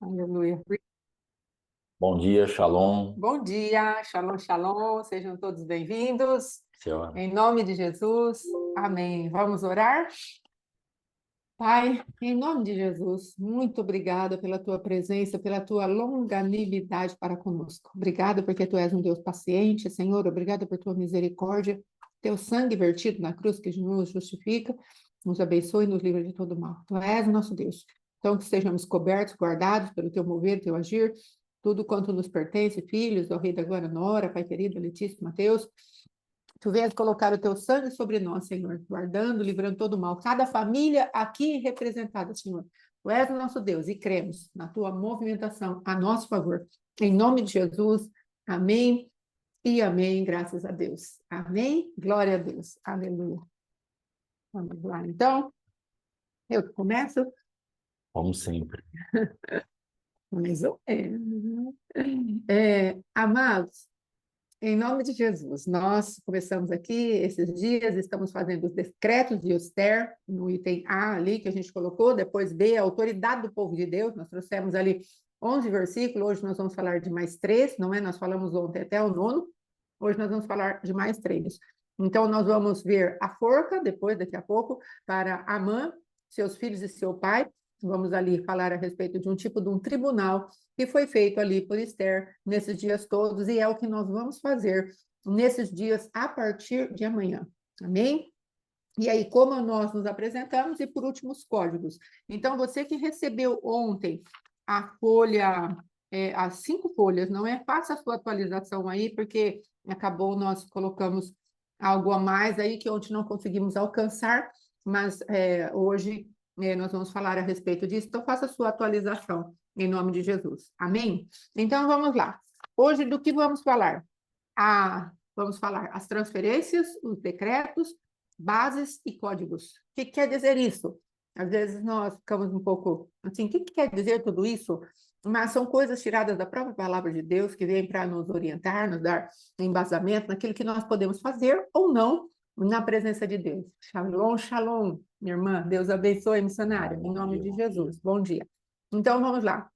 Aleluia. Bom dia, Shalom, Bom dia, shalom, shalom, sejam todos bem-vindos. senhora. Em nome de Jesus, amém. Vamos orar? Pai, em nome de Jesus, muito obrigada pela tua presença, pela tua longanimidade para conosco. Obrigada porque tu és um Deus paciente, Senhor. Obrigada por tua misericórdia, teu sangue vertido na cruz que nos justifica, nos abençoe e nos livra de todo mal. Tu és o nosso Deus. Então, que sejamos cobertos, guardados pelo teu mover, teu agir, tudo quanto nos pertence, filhos, ó Rei da Glória, Nora, Pai querido, Letícia, Mateus. Tu venhas colocar o teu sangue sobre nós, Senhor, guardando, livrando todo o mal. Cada família aqui representada, Senhor. Tu és o nosso Deus e cremos na tua movimentação a nosso favor. Em nome de Jesus, amém e amém, graças a Deus. Amém, glória a Deus, aleluia. Vamos lá, então, eu que começo, Como sempre. mais ou menos. Amados, em nome de Jesus, nós começamos aqui esses dias, estamos fazendo os decretos de Esther, no item A ali que a gente colocou, depois B, a autoridade do povo de Deus, nós trouxemos ali 11 versículos, hoje nós vamos falar de mais 3, não é? Nós falamos ontem até o 9º, hoje nós vamos falar de mais 3. Então, nós vamos ver a forca, depois, daqui a pouco, para Amã, seus filhos e seu pai, vamos ali falar a respeito de um tipo de um tribunal que foi feito ali por Esther nesses dias todos, e é o que nós vamos fazer nesses dias a partir de amanhã. Amém? E aí, como nós nos apresentamos, e por último, os códigos. Então, você que recebeu ontem a folha, as 5 folhas, não é? Faça a sua atualização aí, porque acabou, nós colocamos algo a mais aí que ontem não conseguimos alcançar, mas hoje nós vamos falar a respeito disso. Então, faça a sua atualização em nome de Jesus. Amém? Então, vamos lá. Hoje, do que vamos falar? Vamos falar as transferências, os decretos, bases e códigos. O que quer dizer isso? Às vezes nós ficamos um pouco assim, o que quer dizer tudo isso? Mas são coisas tiradas da própria palavra de Deus que vêm para nos orientar, nos dar embasamento naquilo que nós podemos fazer ou não na presença de Deus. Shalom, shalom, minha irmã. Deus abençoe, missionária, em Bom nome dia, de bom dia. Jesus. Bom dia. Então, vamos lá.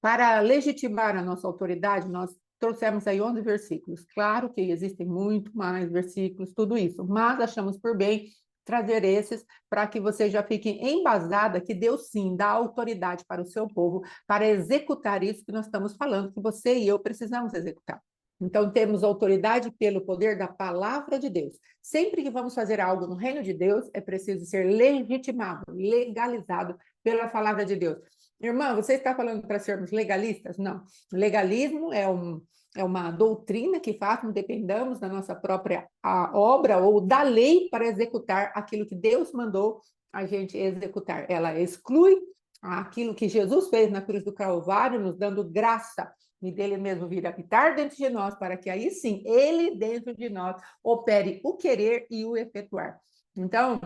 Para legitimar a nossa autoridade, nós trouxemos aí 11 versículos. Claro que existem muito mais versículos, tudo isso, mas achamos por bem trazer esses para que você já fique embasada que Deus sim dá autoridade para o seu povo para executar isso que nós estamos falando, que você e eu precisamos executar. Então, temos autoridade pelo poder da palavra de Deus. Sempre que vamos fazer algo no reino de Deus, é preciso ser legitimado, legalizado pela palavra de Deus. Irmã, você está falando para sermos legalistas? Não. Legalismo é uma doutrina que faz com que dependamos da nossa própria obra ou da lei para executar aquilo que Deus mandou a gente executar. Ela exclui aquilo que Jesus fez na cruz do Calvário, nos dando graça e dele mesmo vir habitar dentro de nós, para que aí sim, ele dentro de nós opere o querer e o efetuar. Então,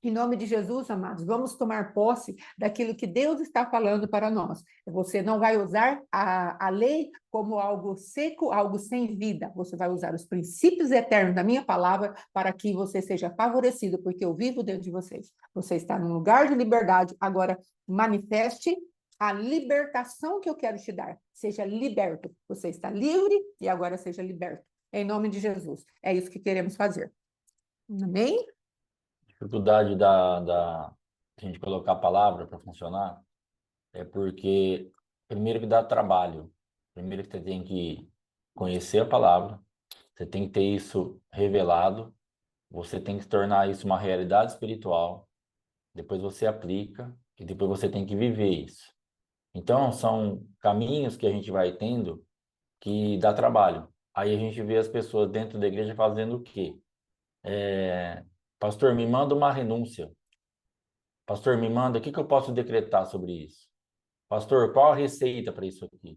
em nome de Jesus, amados, vamos tomar posse daquilo que Deus está falando para nós. Você não vai usar a lei como algo seco, algo sem vida. Você vai usar os princípios eternos da minha palavra para que você seja favorecido, porque eu vivo dentro de vocês. Você está num lugar de liberdade, agora manifeste a libertação que eu quero te dar. Seja liberto. Você está livre e agora seja liberto. Em nome de Jesus. É isso que queremos fazer. Amém? Dificuldade da gente colocar a palavra para funcionar é porque, primeiro, que dá trabalho. Primeiro, que você tem que conhecer a palavra, você tem que ter isso revelado, você tem que tornar isso uma realidade espiritual, depois você aplica e depois você tem que viver isso. Então, são caminhos que a gente vai tendo que dá trabalho. Aí a gente vê as pessoas dentro da igreja fazendo o quê? Pastor, me manda uma renúncia. Pastor, me manda, o que eu posso decretar sobre isso? Pastor, qual a receita para isso aqui?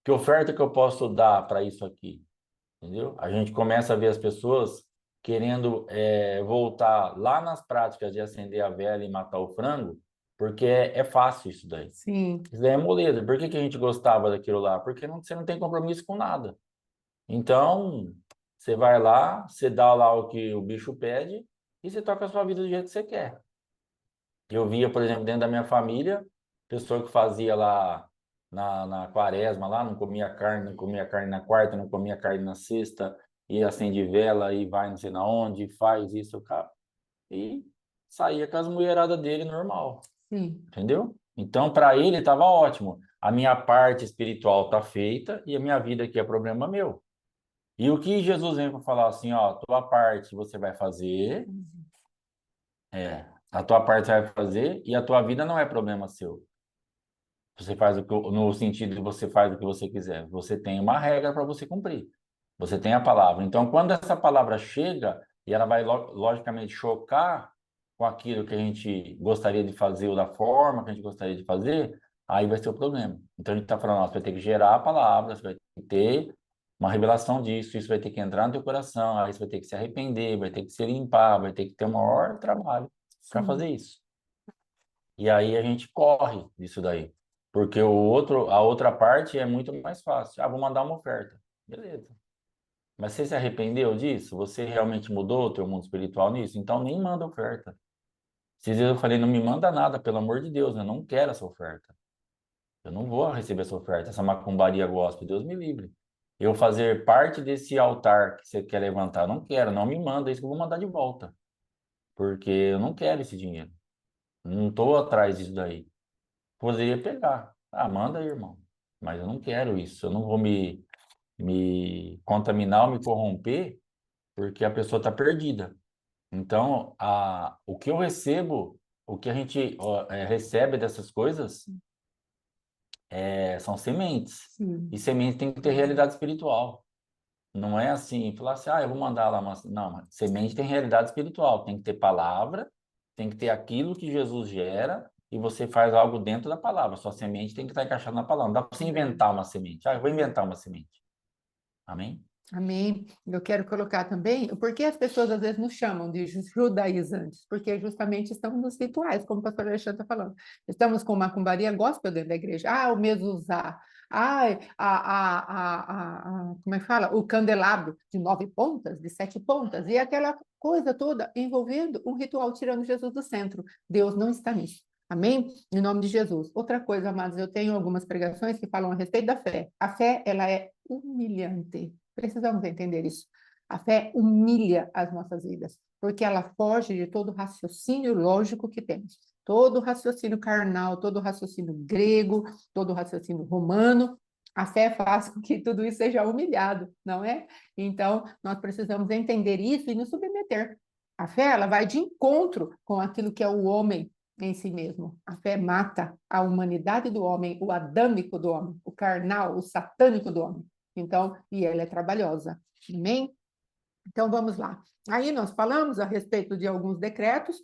Que oferta que eu posso dar para isso aqui? Entendeu? A gente começa a ver as pessoas querendo voltar lá nas práticas de acender a vela e matar o frango, porque é fácil isso daí. Sim. Isso daí é moleza. Por que a gente gostava daquilo lá? Porque você não tem compromisso com nada. Então, você vai lá, você dá lá o que o bicho pede e você toca a sua vida do jeito que você quer. Eu via, por exemplo, dentro da minha família, Pessoa que fazia lá na quaresma, lá não comia carne, não comia carne na quarta, não comia carne na sexta, e acende vela e vai não sei na onde, faz isso, cara. E saía com as mulheradas dele normal, Sim, entendeu? Então, para ele estava ótimo. A minha parte espiritual está feita e a minha vida aqui é problema meu. E o que Jesus vem para falar assim, ó, tua parte você vai fazer, a tua parte você vai fazer e a tua vida não é problema seu. Você faz o que, no sentido de você faz o que você quiser. Você tem uma regra para você cumprir. Você tem a palavra. Então, quando essa palavra chega e ela vai logicamente chocar com aquilo que a gente gostaria de fazer ou da forma que a gente gostaria de fazer, aí vai ser o problema. Então, a gente está falando, ó, você vai ter que gerar a palavra, você vai ter uma revelação disso, isso vai ter que entrar no teu coração, aí você vai ter que se arrepender, vai ter que se limpar, vai ter que ter um maior trabalho para sim. fazer isso. E aí a gente corre disso daí. Porque a outra parte é muito mais fácil. Ah, vou mandar uma oferta. Beleza. Mas você se arrependeu disso? Você realmente mudou o teu mundo espiritual nisso? Então nem manda oferta. Esses dias eu falei, não me manda nada, pelo amor de Deus, eu não quero essa oferta. Eu não vou receber essa oferta, essa macumbaria gospel, Deus me livre. Eu fazer parte desse altar que você quer levantar, eu não quero, não me manda isso que eu vou mandar de volta. Porque eu não quero esse dinheiro. Não estou atrás disso daí. Poderia pegar. Ah, manda aí, irmão. Mas eu não quero isso. Eu não vou me contaminar ou me corromper porque a pessoa está perdida. Então, o que eu recebo, o que a gente recebe dessas coisas são sementes. E Sim. sementes tem que ter realidade espiritual. Não é assim, falar assim, eu vou mandar lá uma... Não, mas semente tem realidade espiritual. Tem que ter palavra, tem que ter aquilo que Jesus gera e você faz algo dentro da palavra. Sua semente tem que estar encaixada na palavra. Não dá para você inventar uma semente. Eu vou inventar uma semente. Amém? Amém. Eu quero colocar também, porque as pessoas às vezes nos chamam de judaizantes, porque justamente estamos nos rituais, como o pastor Alexandre está falando. Estamos com macumbaria gospel dentro da igreja. Ah, o mezuzá. Ah, como é que fala? O candelabro de 9 pontas, de 7 pontas, e aquela coisa toda envolvendo um ritual tirando Jesus do centro. Deus não está nisso. Amém? Em nome de Jesus. Outra coisa, amados, eu tenho algumas pregações que falam a respeito da fé. A fé, ela é humilhante. Precisamos entender isso. A fé humilha as nossas vidas, porque ela foge de todo raciocínio lógico que temos. Todo raciocínio carnal, todo raciocínio grego, todo raciocínio romano, a fé faz com que tudo isso seja humilhado, não é? Então, nós precisamos entender isso e nos submeter. A fé, ela vai de encontro com aquilo que é o homem em si mesmo. A fé mata a humanidade do homem, o adâmico do homem, o carnal, o satânico do homem. Então, e ela é trabalhosa. Amém? Então, vamos lá. Aí nós falamos a respeito de alguns decretos,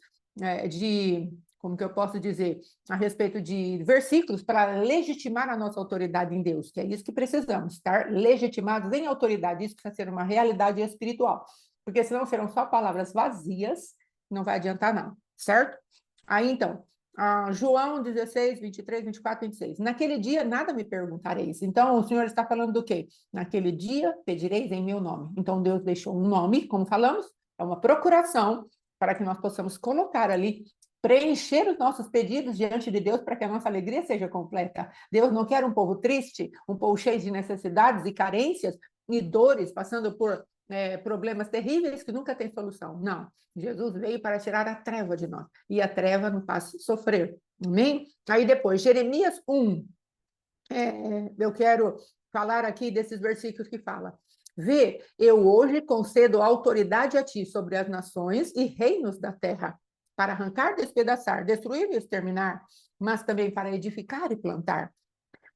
como que eu posso dizer, a respeito de versículos para legitimar a nossa autoridade em Deus, que é isso que precisamos, estar legitimados em autoridade. Isso precisa ser uma realidade espiritual, porque senão serão só palavras vazias, não vai adiantar não, certo? Aí, então, João 16, 23, 24, 26. Naquele dia nada me perguntareis. Então, o Senhor está falando do quê? Naquele dia pedireis em meu nome. Então, Deus deixou um nome, como falamos, é uma procuração para que nós possamos colocar ali, preencher os nossos pedidos diante de Deus para que a nossa alegria seja completa. Deus não quer um povo triste, um povo cheio de necessidades e carências e dores, passando por problemas terríveis que nunca tem solução. Não. Jesus veio para tirar a treva de nós. E a treva nos faz sofrer. Amém? Aí depois, Jeremias 1. Eu quero falar aqui desses versículos que fala. Vê, eu hoje concedo autoridade a ti sobre as nações e reinos da terra, para arrancar, despedaçar, destruir e exterminar, mas também para edificar e plantar.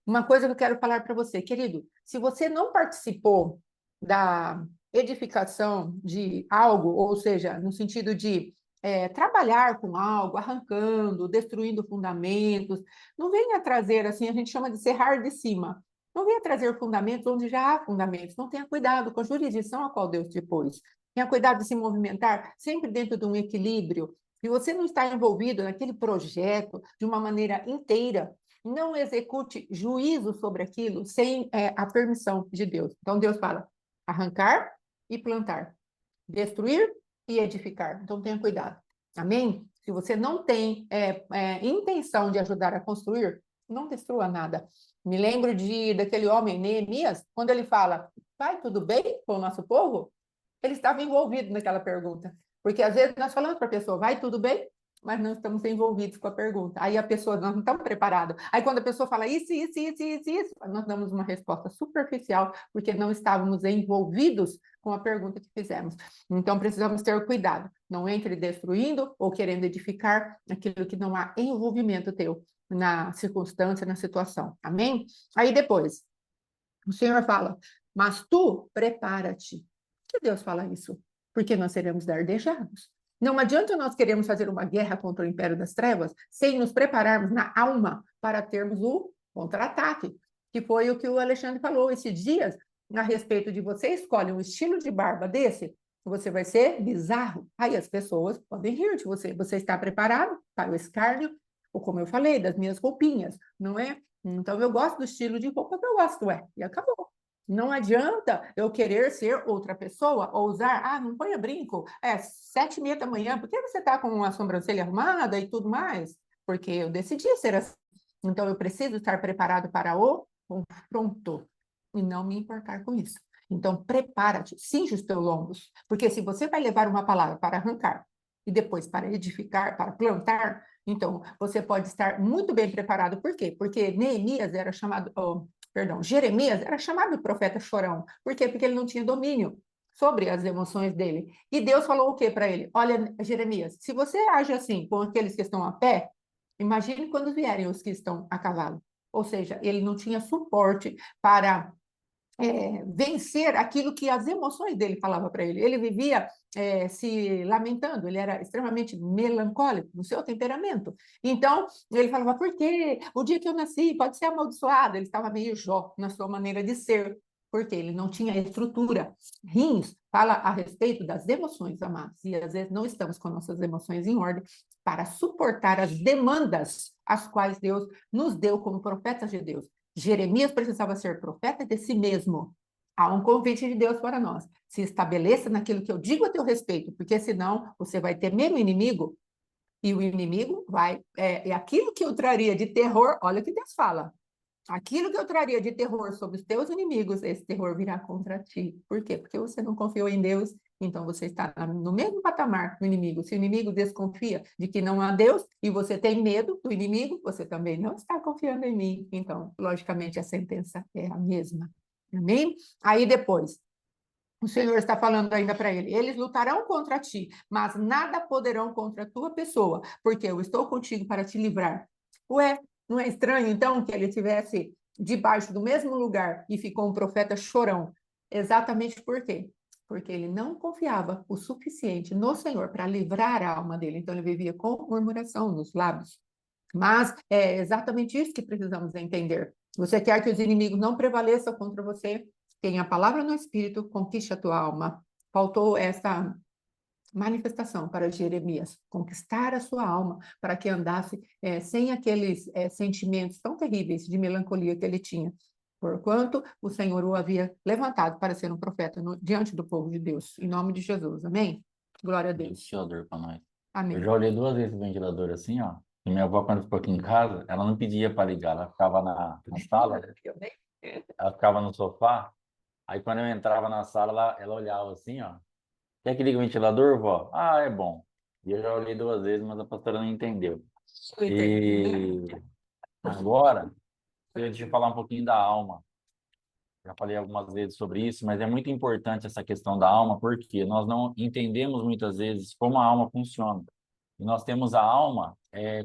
Uma coisa que eu quero falar para você, querido, se você não participou da edificação de algo, ou seja, no sentido de trabalhar com algo, arrancando, destruindo fundamentos, não venha trazer, assim, a gente chama de serrar de cima, não venha trazer fundamentos onde já há fundamentos, não tenha cuidado com a jurisdição a qual Deus te pôs, tenha cuidado de se movimentar sempre dentro de um equilíbrio, se você não está envolvido naquele projeto de uma maneira inteira, não execute juízo sobre aquilo sem a permissão de Deus. Então, Deus fala arrancar e plantar, destruir e edificar. Então, tenha cuidado. Amém? Se você não tem intenção de ajudar a construir, não destrua nada. Me lembro daquele homem, Neemias, quando ele fala, vai tudo bem com o nosso povo? Ele estava envolvido naquela pergunta. Porque às vezes nós falamos para a pessoa, vai tudo bem? Mas não estamos envolvidos com a pergunta. Aí a pessoa, nós não estamos preparados. Aí quando a pessoa fala isso, nós damos uma resposta superficial, porque não estávamos envolvidos com a pergunta que fizemos. Então precisamos ter cuidado. Não entre destruindo ou querendo edificar aquilo que não há envolvimento teu na circunstância, na situação. Amém? Aí depois, o Senhor fala, mas tu prepara-te. Por que Deus fala isso? Porque nós seremos dardejados. Não adianta nós queremos fazer uma guerra contra o império das trevas sem nos prepararmos na alma para termos o contra-ataque, que foi o que o Alexandre falou esses dias a respeito de você escolhe um estilo de barba desse, você vai ser bizarro. Aí as pessoas podem rir de você. Você está preparado para o escárnio? Ou como eu falei, das minhas roupinhas, não é? Então eu gosto do estilo de roupa que eu gosto, e acabou. Não adianta eu querer ser outra pessoa ou usar, não ponha brinco, 7h30 da manhã, por que você está com a sobrancelha arrumada e tudo mais? Porque eu decidi ser assim. Então eu preciso estar preparado para o confronto e não me importar com isso. Então prepara-te, cinge os teus lombos, porque se você vai levar uma palavra para arrancar e depois para edificar, para plantar, então você pode estar muito bem preparado. Por quê? Porque Neemias era chamado, Jeremias era chamado de profeta chorão. Por quê? Porque ele não tinha domínio sobre as emoções dele. E Deus falou o quê para ele? Olha, Jeremias, se você age assim com aqueles que estão a pé, imagine quando vierem os que estão a cavalo. Ou seja, ele não tinha suporte para vencer aquilo que as emoções dele falavam para ele. Ele vivia se lamentando, ele era extremamente melancólico no seu temperamento. Então, ele falava, por quê? O dia que eu nasci pode ser amaldiçoado. Ele estava meio Jó na sua maneira de ser, porque ele não tinha estrutura. Rins fala a respeito das emoções, amados, e às vezes não estamos com nossas emoções em ordem para suportar as demandas as quais Deus nos deu como profetas de Deus. Jeremias precisava ser profeta de si mesmo. Há um convite de Deus para nós. Se estabeleça naquilo que eu digo a teu respeito, porque senão você vai temer o inimigo, e o inimigo vai... aquilo que eu traria de terror, olha o que Deus fala. Aquilo que eu traria de terror sobre os teus inimigos, esse terror virá contra ti. Por quê? Porque você não confiou em Deus, então você está no mesmo patamar do inimigo. Se o inimigo desconfia de que não há Deus e você tem medo do inimigo, você também não está confiando em mim. Então, logicamente, a sentença é a mesma. Amém? Aí depois, o Senhor está falando ainda para ele: eles lutarão contra ti, mas nada poderão contra a tua pessoa, porque eu estou contigo para te livrar. Ué, não é estranho, então, que ele estivesse debaixo do mesmo lugar e ficou um profeta chorão? Exatamente por quê? Porque ele não confiava o suficiente no Senhor para livrar a alma dele. Então, ele vivia com murmuração nos lábios. Mas é exatamente isso que precisamos entender. Você quer que os inimigos não prevaleçam contra você? Tenha a palavra no Espírito, conquiste a tua alma. Faltou essa manifestação para Jeremias, conquistar a sua alma, para que andasse sem aqueles sentimentos tão terríveis de melancolia que ele tinha, porquanto o Senhor o havia levantado para ser um profeta diante do povo de Deus. Em nome de Jesus, amém? Glória a Deus. Ventilador para nós. Amém. Eu já olhei 2 vezes o ventilador assim, ó. E minha avó, quando ficou aqui em casa, ela não pedia para ligar, ela ficava na sala, ela ficava no sofá. Aí quando eu entrava na sala, ela olhava assim, ó. Quer que ligue o ventilador, vó? Ah, é bom. E eu já olhei 2 vezes, mas a pastora não entendeu. E agora, deixa eu falar um pouquinho da alma. Já falei algumas vezes sobre isso, mas é muito importante essa questão da alma, porque nós não entendemos muitas vezes como a alma funciona. E nós temos a alma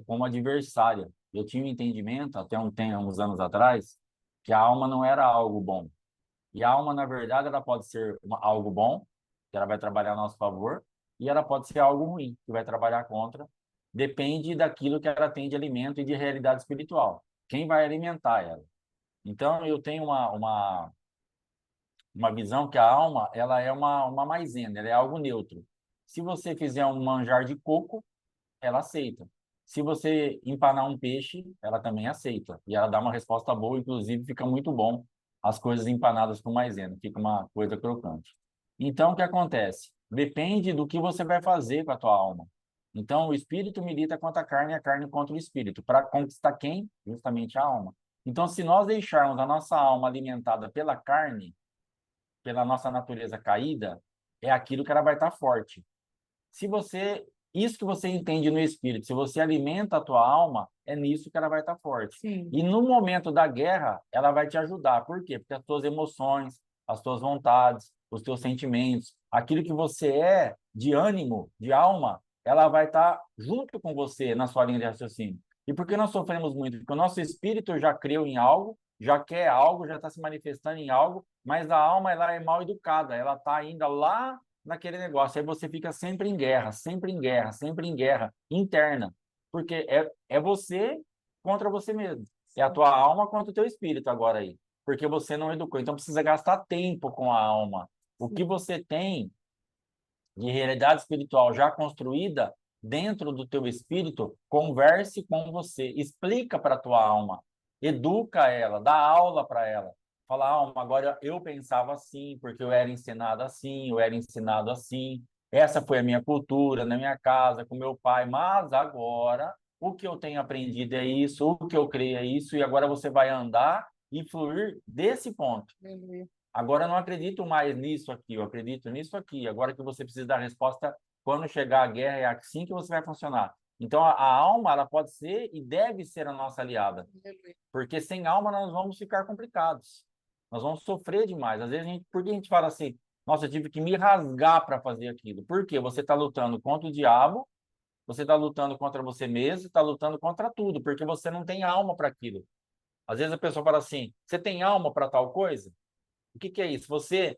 como adversária. Eu tinha um entendimento, até uns anos atrás, que a alma não era algo bom. E a alma, na verdade, ela pode ser algo bom, que ela vai trabalhar a nosso favor, e ela pode ser algo ruim, que vai trabalhar contra. Depende daquilo que ela tem de alimento e de realidade espiritual. Quem vai alimentar ela? Então, eu tenho uma visão que a alma ela é uma maisena, ela é algo neutro. Se você fizer um manjar de coco, ela aceita. Se você empanar um peixe, ela também aceita. E ela dá uma resposta boa, inclusive fica muito bom as coisas empanadas com maisena, fica uma coisa crocante. Então, o que acontece? Depende do que você vai fazer com a tua alma. Então, o espírito milita contra a carne e a carne contra o espírito. Para conquistar quem? Justamente a alma. Então, se nós deixarmos a nossa alma alimentada pela carne, pela nossa natureza caída, é aquilo que ela vai estar forte. Se você, isso que você entende no espírito, se você alimenta a tua alma, é nisso que ela vai estar forte. Sim. E no momento da guerra, ela vai te ajudar. Por quê? Porque as tuas emoções, as tuas vontades, os teus sentimentos, aquilo que você é de ânimo, de alma, ela vai estar junto com você na sua linha de raciocínio. E por que nós sofremos muito? Porque o nosso espírito já creu em algo, já quer algo, já está se manifestando em algo, mas a alma ela é mal educada, ela está ainda lá naquele negócio. Aí você fica sempre em guerra, sempre em guerra, sempre em guerra interna. Porque é você contra você mesmo. É a tua alma contra o teu espírito agora aí. Porque você não educou. Então precisa gastar tempo com a alma. O que você tem de realidade espiritual já construída dentro do teu espírito, converse com você, explica para a tua alma, educa ela, dá aula para ela. Fala, alma, agora eu pensava assim, porque eu era ensinado assim, eu era ensinado assim. Essa foi a minha cultura na minha casa, com meu pai, mas agora o que eu tenho aprendido é isso, o que eu creio é isso, e agora você vai andar e fluir desse ponto. Agora eu não acredito mais nisso aqui, eu acredito nisso aqui. Agora que você precisa dar resposta quando chegar a guerra, é assim que você vai funcionar. Então a alma, ela pode ser e deve ser a nossa aliada. Porque sem alma nós vamos ficar complicados. Nós vamos sofrer demais. Às vezes, por que a gente fala assim, nossa, eu tive que me rasgar para fazer aquilo? Por quê? Você está lutando contra o diabo, você está lutando contra você mesmo, está lutando contra tudo, porque você não tem alma para aquilo. Às vezes a pessoa fala assim, você tem alma para tal coisa? O que, que é isso? Você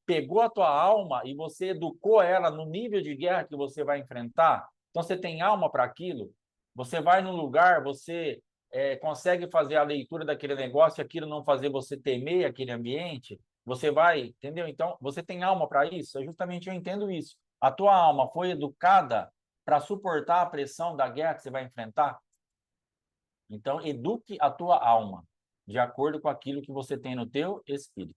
pegou a tua alma e você educou ela no nível de guerra que você vai enfrentar. Então, você tem alma para aquilo. Você vai num lugar, você consegue fazer a leitura daquele negócio, aquilo não fazer você temer aquele ambiente. Você vai, entendeu? Então, você tem alma para isso? É justamente eu entendo isso. A tua alma foi educada para suportar a pressão da guerra que você vai enfrentar? Então, eduque a tua alma de acordo com aquilo que você tem no teu espírito.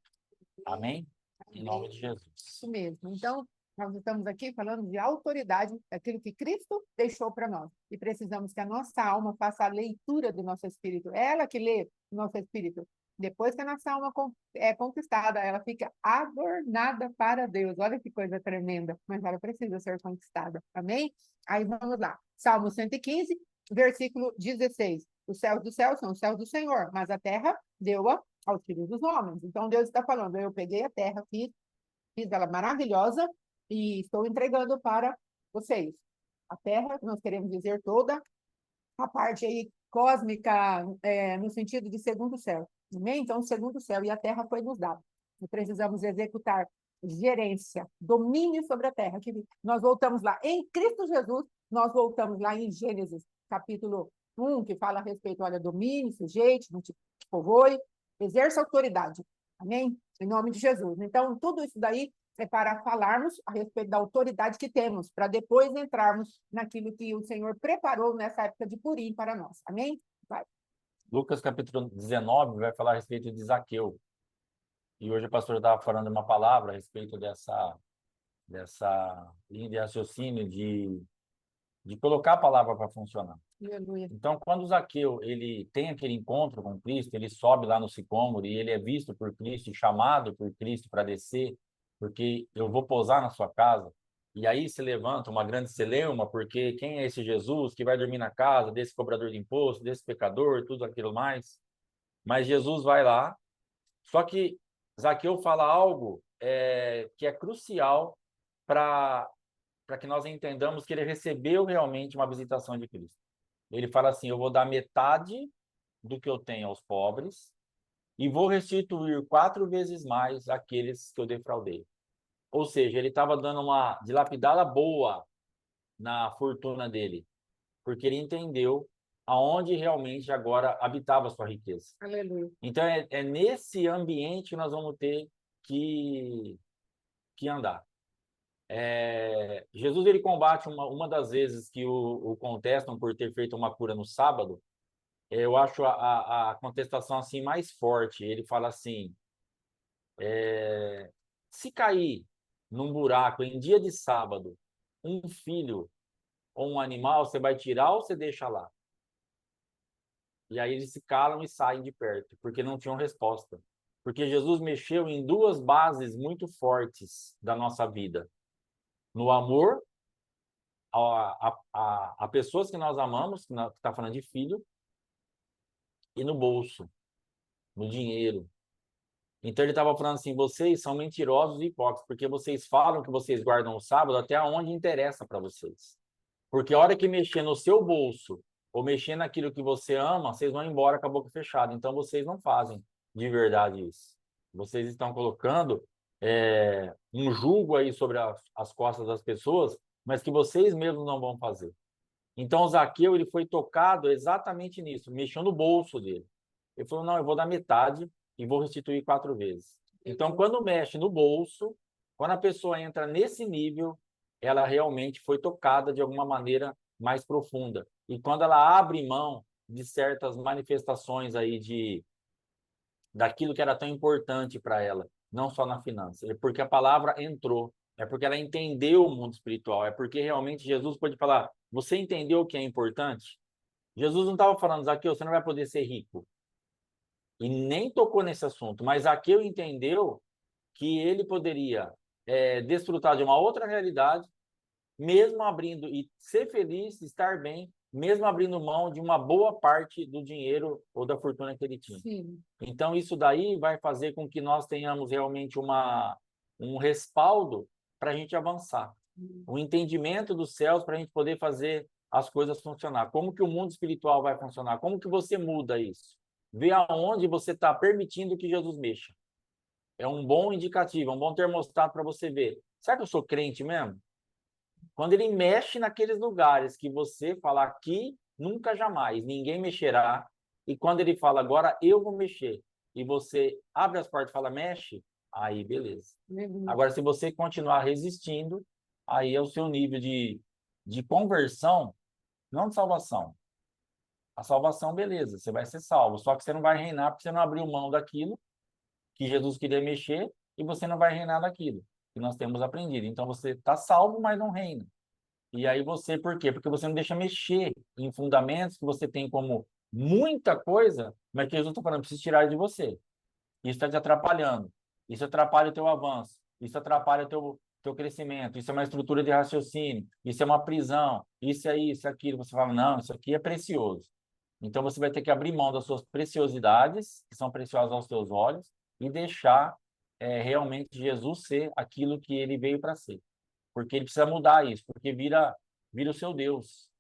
Amém? Em nome de Jesus. Isso mesmo. Então, nós estamos aqui falando de autoridade, daquilo que Cristo deixou para nós. E precisamos que a nossa alma faça a leitura do nosso espírito. É ela que lê o nosso espírito. Depois que a nossa alma é conquistada, ela fica adornada para Deus. Olha que coisa tremenda. Mas ela precisa ser conquistada. Amém? Aí vamos lá. Salmo 115, versículo 16. Os céus do céu são os céus do Senhor, mas a terra deu-a aos filhos dos homens. Então Deus está falando, eu peguei a terra, fiz ela maravilhosa e estou entregando para vocês. A terra, nós queremos dizer toda a parte aí cósmica, no sentido de segundo céu. Amém? Então, o segundo céu e a terra foi nos dado. E precisamos executar gerência, domínio sobre a terra. Que nós voltamos lá em Cristo Jesus, nós voltamos lá em Gênesis, capítulo 1, que fala a respeito, olha, domínio, sujeite, não te povoe, exerça autoridade. Amém? Em nome de Jesus. Então, tudo isso daí é para falarmos a respeito da autoridade que temos, para depois entrarmos naquilo que o Senhor preparou nessa época de Purim para nós. Amém? Vai. Lucas capítulo 19 vai falar a respeito de Zaqueu. E hoje o pastor estava falando uma palavra a respeito dessa linha de raciocínio de colocar a palavra para funcionar. Aleluia. Então, quando Zaqueu ele tem aquele encontro com Cristo, ele sobe lá no sicômoro e ele é visto por Cristo, chamado por Cristo para descer, porque eu vou pousar na sua casa. E aí se levanta uma grande celeuma, porque quem é esse Jesus que vai dormir na casa desse cobrador de imposto, desse pecador, tudo aquilo mais? Mas Jesus vai lá, só que Zaqueu fala algo que é crucial para que nós entendamos que ele recebeu realmente uma visitação de Cristo. Ele fala assim, eu vou dar metade do que eu tenho aos pobres e vou restituir 4 vezes mais aqueles que eu defraudei. Ou seja, ele estava dando uma dilapidada boa na fortuna dele, porque ele entendeu aonde realmente agora habitava a sua riqueza. Aleluia. Então, é nesse ambiente que nós vamos ter que andar. Jesus ele combate uma das vezes que o contestam por ter feito uma cura no sábado. Eu acho a contestação assim mais forte. Ele fala assim: se cair num buraco em dia de sábado um filho ou um animal, você vai tirar ou você deixa lá? E aí eles se calam e saem de perto, porque não tinham resposta. Porque Jesus mexeu em duas bases muito fortes da nossa vida. No amor a pessoas que nós amamos, que está falando de filho, e no bolso, no dinheiro. Então ele estava falando assim, vocês são mentirosos e hipócritas, porque vocês falam que vocês guardam o sábado até onde interessa para vocês. Porque a hora que mexer no seu bolso, ou mexer naquilo que você ama, vocês vão embora com a boca fechada. Então vocês não fazem de verdade isso. Vocês estão colocando um jugo aí sobre as costas das pessoas, mas que vocês mesmos não vão fazer. Então o Zaqueu, ele foi tocado exatamente nisso, mexeu no bolso dele. Ele falou, não, eu vou dar metade e vou restituir 4 vezes. Então, quando mexe no bolso, quando a pessoa entra nesse nível, ela realmente foi tocada de alguma maneira mais profunda. E quando ela abre mão de certas manifestações aí daquilo que era tão importante para ela, não só na finança, é porque a palavra entrou, é porque ela entendeu o mundo espiritual, é porque realmente Jesus pode falar, você entendeu o que é importante? Jesus não estava falando, Zaqueu, você não vai poder ser rico. E nem tocou nesse assunto, mas Zaqueu entendeu que ele poderia desfrutar de uma outra realidade, mesmo abrindo, e ser feliz, estar bem, mesmo abrindo mão de uma boa parte do dinheiro ou da fortuna que ele tinha. Sim. Então, isso daí vai fazer com que nós tenhamos realmente um respaldo para a gente avançar. Um entendimento dos céus para a gente poder fazer as coisas funcionar. Como que o mundo espiritual vai funcionar? Como que você muda isso? Vê aonde você está permitindo que Jesus mexa. É um bom indicativo, é um bom termostato para você ver. Será que eu sou crente mesmo? Quando ele mexe naqueles lugares que você fala aqui, nunca jamais, ninguém mexerá. E quando ele fala agora, eu vou mexer. E você abre as portas e fala, mexe, aí beleza. Agora, se você continuar resistindo, aí é o seu nível de conversão, não de salvação. A salvação, beleza, você vai ser salvo. Só que você não vai reinar porque você não abriu mão daquilo que Jesus queria mexer e você não vai reinar daquilo que nós temos aprendido. Então, você está salvo, mas não reina. E aí você, por quê? Porque você não deixa mexer em fundamentos que você tem como muita coisa, mas que Jesus está falando, preciso tirar de você. Isso está te atrapalhando. Isso atrapalha o teu avanço. Isso atrapalha o teu crescimento. Isso é uma estrutura de raciocínio. Isso é uma prisão. Isso é isso, é aquilo. Você fala, não, isso aqui é precioso. Então você vai ter que abrir mão das suas preciosidades, que são preciosas aos teus olhos, e deixar realmente Jesus ser aquilo que ele veio para ser. Porque ele precisa mudar isso, porque vira o seu Deus.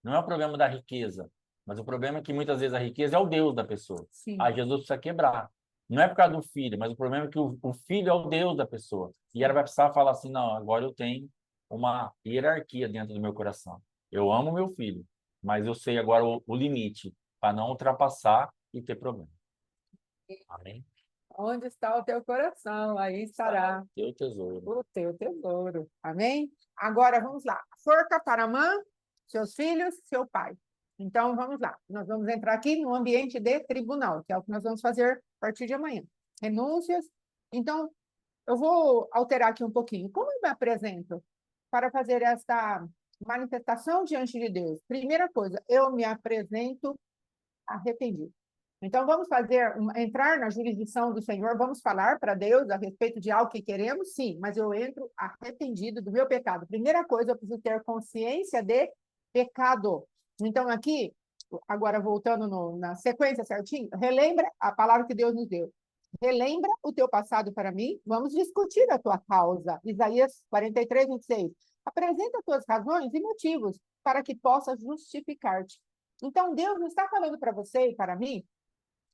Não é o problema da riqueza, mas o problema é que muitas vezes a riqueza é o Deus da pessoa. Sim. Aí Jesus precisa quebrar. Não é por causa do filho, mas o problema é que o filho é o Deus da pessoa. E ela vai precisar falar assim, não, agora eu tenho uma hierarquia dentro do meu coração. Eu amo meu filho, mas eu sei agora o limite para não ultrapassar e ter problema. Amém? Onde está o teu coração, aí estará Teu tesouro. o teu tesouro. Amém? Agora vamos lá. Forca para a mãe, seus filhos, seu pai. Então vamos lá. Nós vamos entrar aqui no ambiente de tribunal, que é o que nós vamos fazer a partir de amanhã. Renúncias. Então, eu vou alterar aqui um pouquinho. Como eu me apresento para fazer esta manifestação diante de Deus? Primeira coisa, eu me apresento arrependido. Então, vamos entrar na jurisdição do Senhor, vamos falar para Deus a respeito de algo que queremos, sim, mas eu entro arrependido do meu pecado. Primeira coisa, eu preciso ter consciência de pecado. Então, aqui, agora voltando na sequência certinho, relembra a palavra que Deus nos deu. Relembra o teu passado para mim, vamos discutir a tua causa. Isaías 43, 26. Apresenta as tuas razões e motivos para que possas justificar-te. Então, Deus não está falando para você e para mim,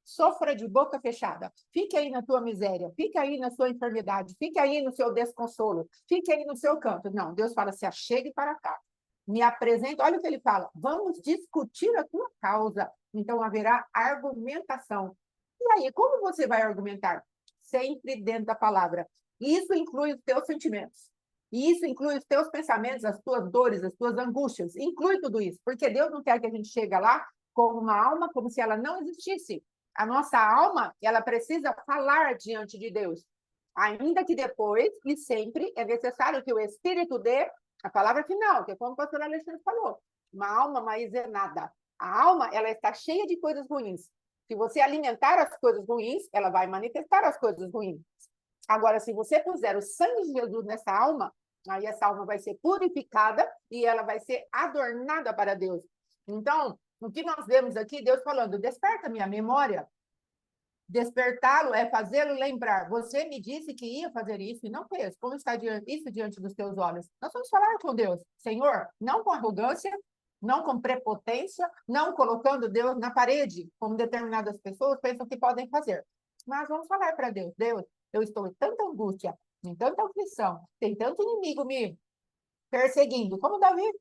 sofra de boca fechada, fique aí na tua miséria, fique aí na sua enfermidade, fique aí no seu desconsolo, fique aí no seu canto. Não, Deus fala, se achegue para cá, me apresenta, olha o que ele fala, vamos discutir a tua causa. Então haverá argumentação. E aí, como você vai argumentar? Sempre dentro da palavra. Isso inclui os teus sentimentos. E isso inclui os teus pensamentos, as tuas dores, as tuas angústias. Inclui tudo isso, porque Deus não quer que a gente chegue lá com uma alma como se ela não existisse. A nossa alma, ela precisa falar diante de Deus. Ainda que depois e sempre é necessário que o Espírito dê A palavra final, que é como o pastor Alexandre falou, uma alma maizenada. A alma, ela está cheia de coisas ruins. Se você alimentar as coisas ruins, ela vai manifestar as coisas ruins. Agora, se você puser o sangue de Jesus nessa alma, aí essa alma vai ser purificada e ela vai ser adornada para Deus. Então, o que nós vemos aqui, Deus falando, desperta minha memória. Despertá-lo é fazê-lo lembrar. Você me disse que ia fazer isso e não fez. Como está isso diante dos teus olhos? Nós vamos falar com Deus. Senhor, não com arrogância, não com prepotência, não colocando Deus na parede, como determinadas pessoas pensam que podem fazer. Mas vamos falar para Deus. Deus, eu estou em tanta angústia, em tanta aflição, tem tanto inimigo me perseguindo. Como Davi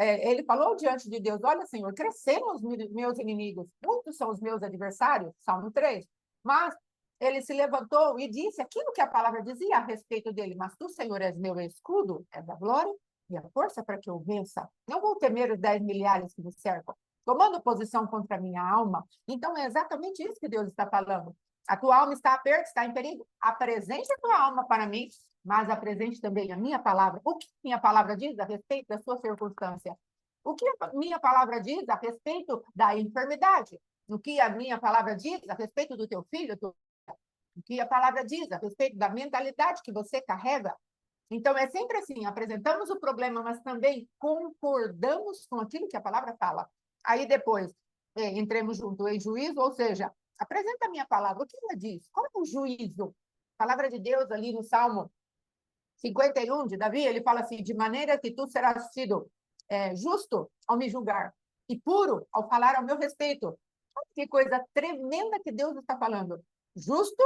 ele falou diante de Deus, olha, Senhor, cresceram os meus inimigos, muitos são os meus adversários, Salmo 3, mas ele se levantou e disse aquilo que a palavra dizia a respeito dele, mas tu, Senhor, és meu escudo, és a glória e a força para que eu vença. Não vou temer os 10 milhares que me cercam, tomando posição contra a minha alma. Então, é exatamente isso que Deus está falando. A tua alma está aperta, está em perigo. Apresente a tua alma para mim, mas apresente também a minha palavra. O que minha palavra diz a respeito da sua circunstância? O que a minha palavra diz a respeito da enfermidade? O que a minha palavra diz a respeito do teu filho? O que a palavra diz a respeito da mentalidade que você carrega? Então, é sempre assim, apresentamos o problema, mas também concordamos com aquilo que a palavra fala. Aí depois, entremos junto em juízo, ou seja, apresenta a minha palavra. O que ela diz? Qual é o juízo? A palavra de Deus ali no Salmo 51 de Davi, ele fala assim, de maneira que tu serás sido justo ao me julgar e puro ao falar ao meu respeito. Que coisa tremenda que Deus está falando. Justo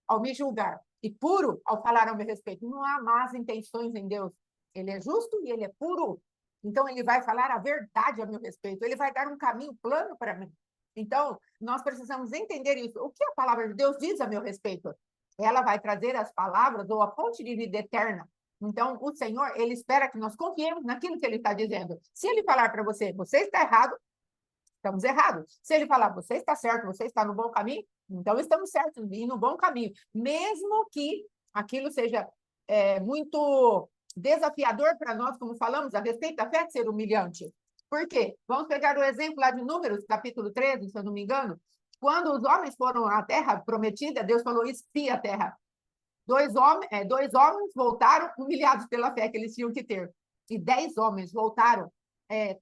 ao me julgar e puro ao falar ao meu respeito. Não há más intenções em Deus. Ele é justo e ele é puro. Então, ele vai falar a verdade a meu respeito. Ele vai dar um caminho plano para mim. Então, nós precisamos entender isso. O que a palavra de Deus diz a meu respeito? Ela vai trazer as palavras ou a fonte de vida eterna. Então, o Senhor, ele espera que nós confiemos naquilo que ele está dizendo. Se ele falar para você, você está errado, estamos errados. Se ele falar, você está certo, você está no bom caminho, então estamos certos e no bom caminho. Mesmo que aquilo seja muito desafiador para nós, como falamos, a respeito da fé de ser humilhante. Por quê? Vamos pegar o exemplo lá de Números, capítulo 13, se eu não me engano, quando os homens foram à terra prometida, Deus falou, espia a terra. Dois homens voltaram humilhados pela fé que eles tinham que ter. E 10 homens voltaram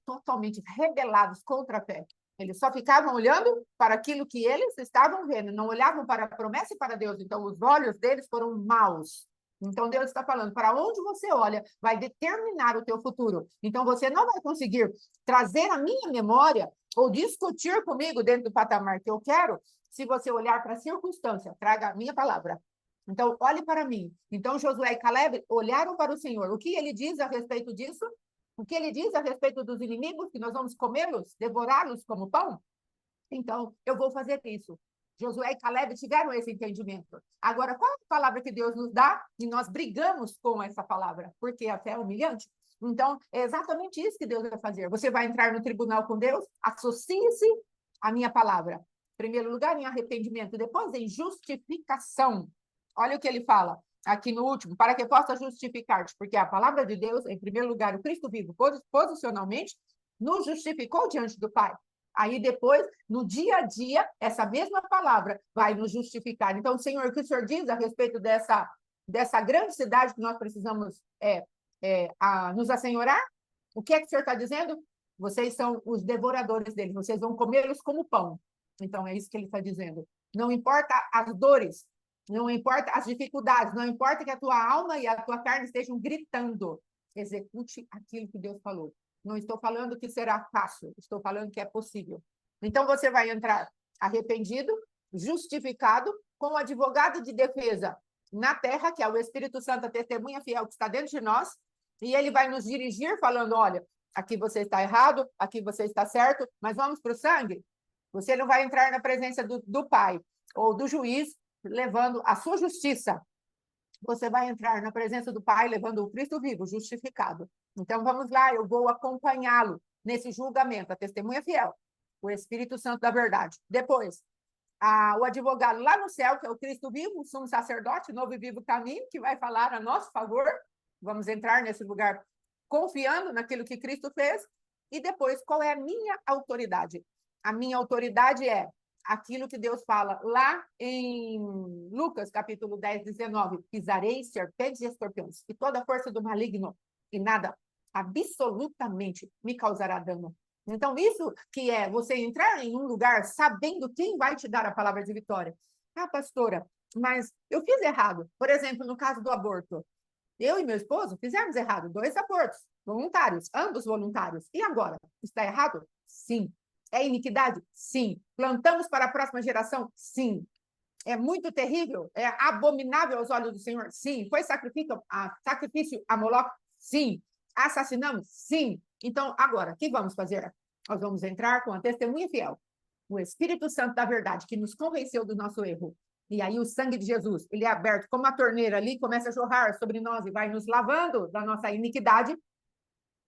totalmente rebelados contra a fé. Eles só ficavam olhando para aquilo que eles estavam vendo, não olhavam para a promessa e para Deus. Então, os olhos deles foram maus. Então, Deus está falando, para onde você olha, vai determinar o teu futuro. Então, você não vai conseguir trazer a minha memória ou discutir comigo dentro do patamar que eu quero, se você olhar para a circunstância, traga a minha palavra. Então, olhe para mim. Então, Josué e Caleb olharam para o Senhor. O que ele diz a respeito disso? O que ele diz a respeito dos inimigos, que nós vamos comê-los, devorá-los como pão? Então, eu vou fazer isso. Josué e Caleb tiveram esse entendimento. Agora, qual é a palavra que Deus nos dá? E nós brigamos com essa palavra, porque a fé é humilhante. Então, é exatamente isso que Deus vai fazer. Você vai entrar no tribunal com Deus, associe-se à minha palavra. Em primeiro lugar, em arrependimento. Depois, em justificação. Olha o que ele fala aqui no último, para que possa justificar-te, porque a palavra de Deus, em primeiro lugar, o Cristo vivo, posicionalmente, nos justificou diante do Pai. Aí depois, no dia a dia, essa mesma palavra vai nos justificar. Então, Senhor, o que o Senhor diz a respeito dessa grande cidade que nós precisamos nos assenhorar? O que é que o Senhor está dizendo? Vocês são os devoradores deles, vocês vão comê-los como pão. Então, é isso que ele está dizendo. Não importa as dores, não importa as dificuldades, não importa que a tua alma e a tua carne estejam gritando. Execute aquilo que Deus falou. Não estou falando que será fácil, estou falando que é possível. Então, você vai entrar arrependido, justificado, com o advogado de defesa na terra, que é o Espírito Santo, a testemunha fiel que está dentro de nós, e ele vai nos dirigir falando, olha, aqui você está errado, aqui você está certo, mas vamos para o sangue? Você não vai entrar na presença do Pai ou do juiz levando a sua justiça. Você vai entrar na presença do Pai levando o Cristo vivo, justificado. Então, vamos lá, eu vou acompanhá-lo nesse julgamento, a testemunha fiel, o Espírito Santo da verdade. Depois, o advogado lá no céu, que é o Cristo vivo, o sumo sacerdote, novo e vivo caminho, que vai falar a nosso favor, Vamos entrar nesse lugar confiando naquilo que Cristo fez. E depois, qual é a minha autoridade? A minha autoridade é aquilo que Deus fala lá em Lucas, capítulo 10, 19. Pisarei serpentes e escorpiões, e toda a força do maligno, e nada absolutamente me causará dano. Então, isso que é você entrar em um lugar sabendo quem vai te dar a palavra de vitória. Ah, pastora, mas eu fiz errado. Por exemplo, no caso do aborto. Eu e meu esposo fizemos errado, 2 abortos voluntários, ambos voluntários. E agora? Está errado? Sim. É iniquidade? Sim. Plantamos para a próxima geração? Sim. É muito terrível? É abominável aos olhos do Senhor? Sim. Foi sacrifício a Moloque? Sim. Assassinamos? Sim. Então, agora, o que vamos fazer? Nós vamos entrar com a testemunha fiel, o Espírito Santo da verdade, que nos convenceu do nosso erro. E aí o sangue de Jesus, ele é aberto como a torneira ali, começa a jorrar sobre nós e vai nos lavando da nossa iniquidade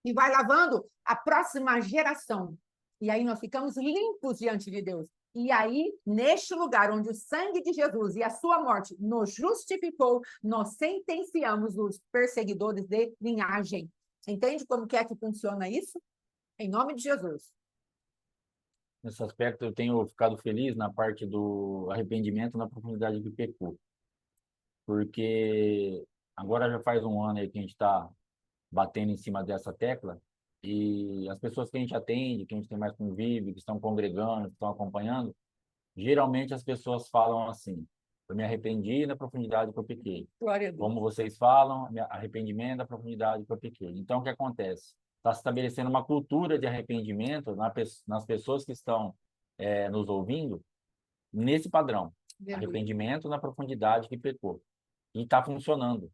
e vai lavando a próxima geração. E aí nós ficamos limpos diante de Deus. E aí, neste lugar onde o sangue de Jesus e a sua morte nos justificou, nós sentenciamos os perseguidores de linhagem. Entende como que funciona isso? Em nome de Jesus. Nesse aspecto, eu tenho ficado feliz na parte do arrependimento na profundidade que pecou. Porque agora já faz um ano aí que a gente está batendo em cima dessa tecla, e as pessoas que a gente atende, que a gente tem mais convívio, que estão congregando, que estão acompanhando, geralmente as pessoas falam assim: eu me arrependi na profundidade que eu pequei. Glória a Deus. Como vocês falam, arrependimento da profundidade que eu pequei. Então, o que acontece? Está se estabelecendo uma cultura de arrependimento nas pessoas que estão nos ouvindo, nesse padrão. Arrependimento na profundidade que pecou. E está funcionando.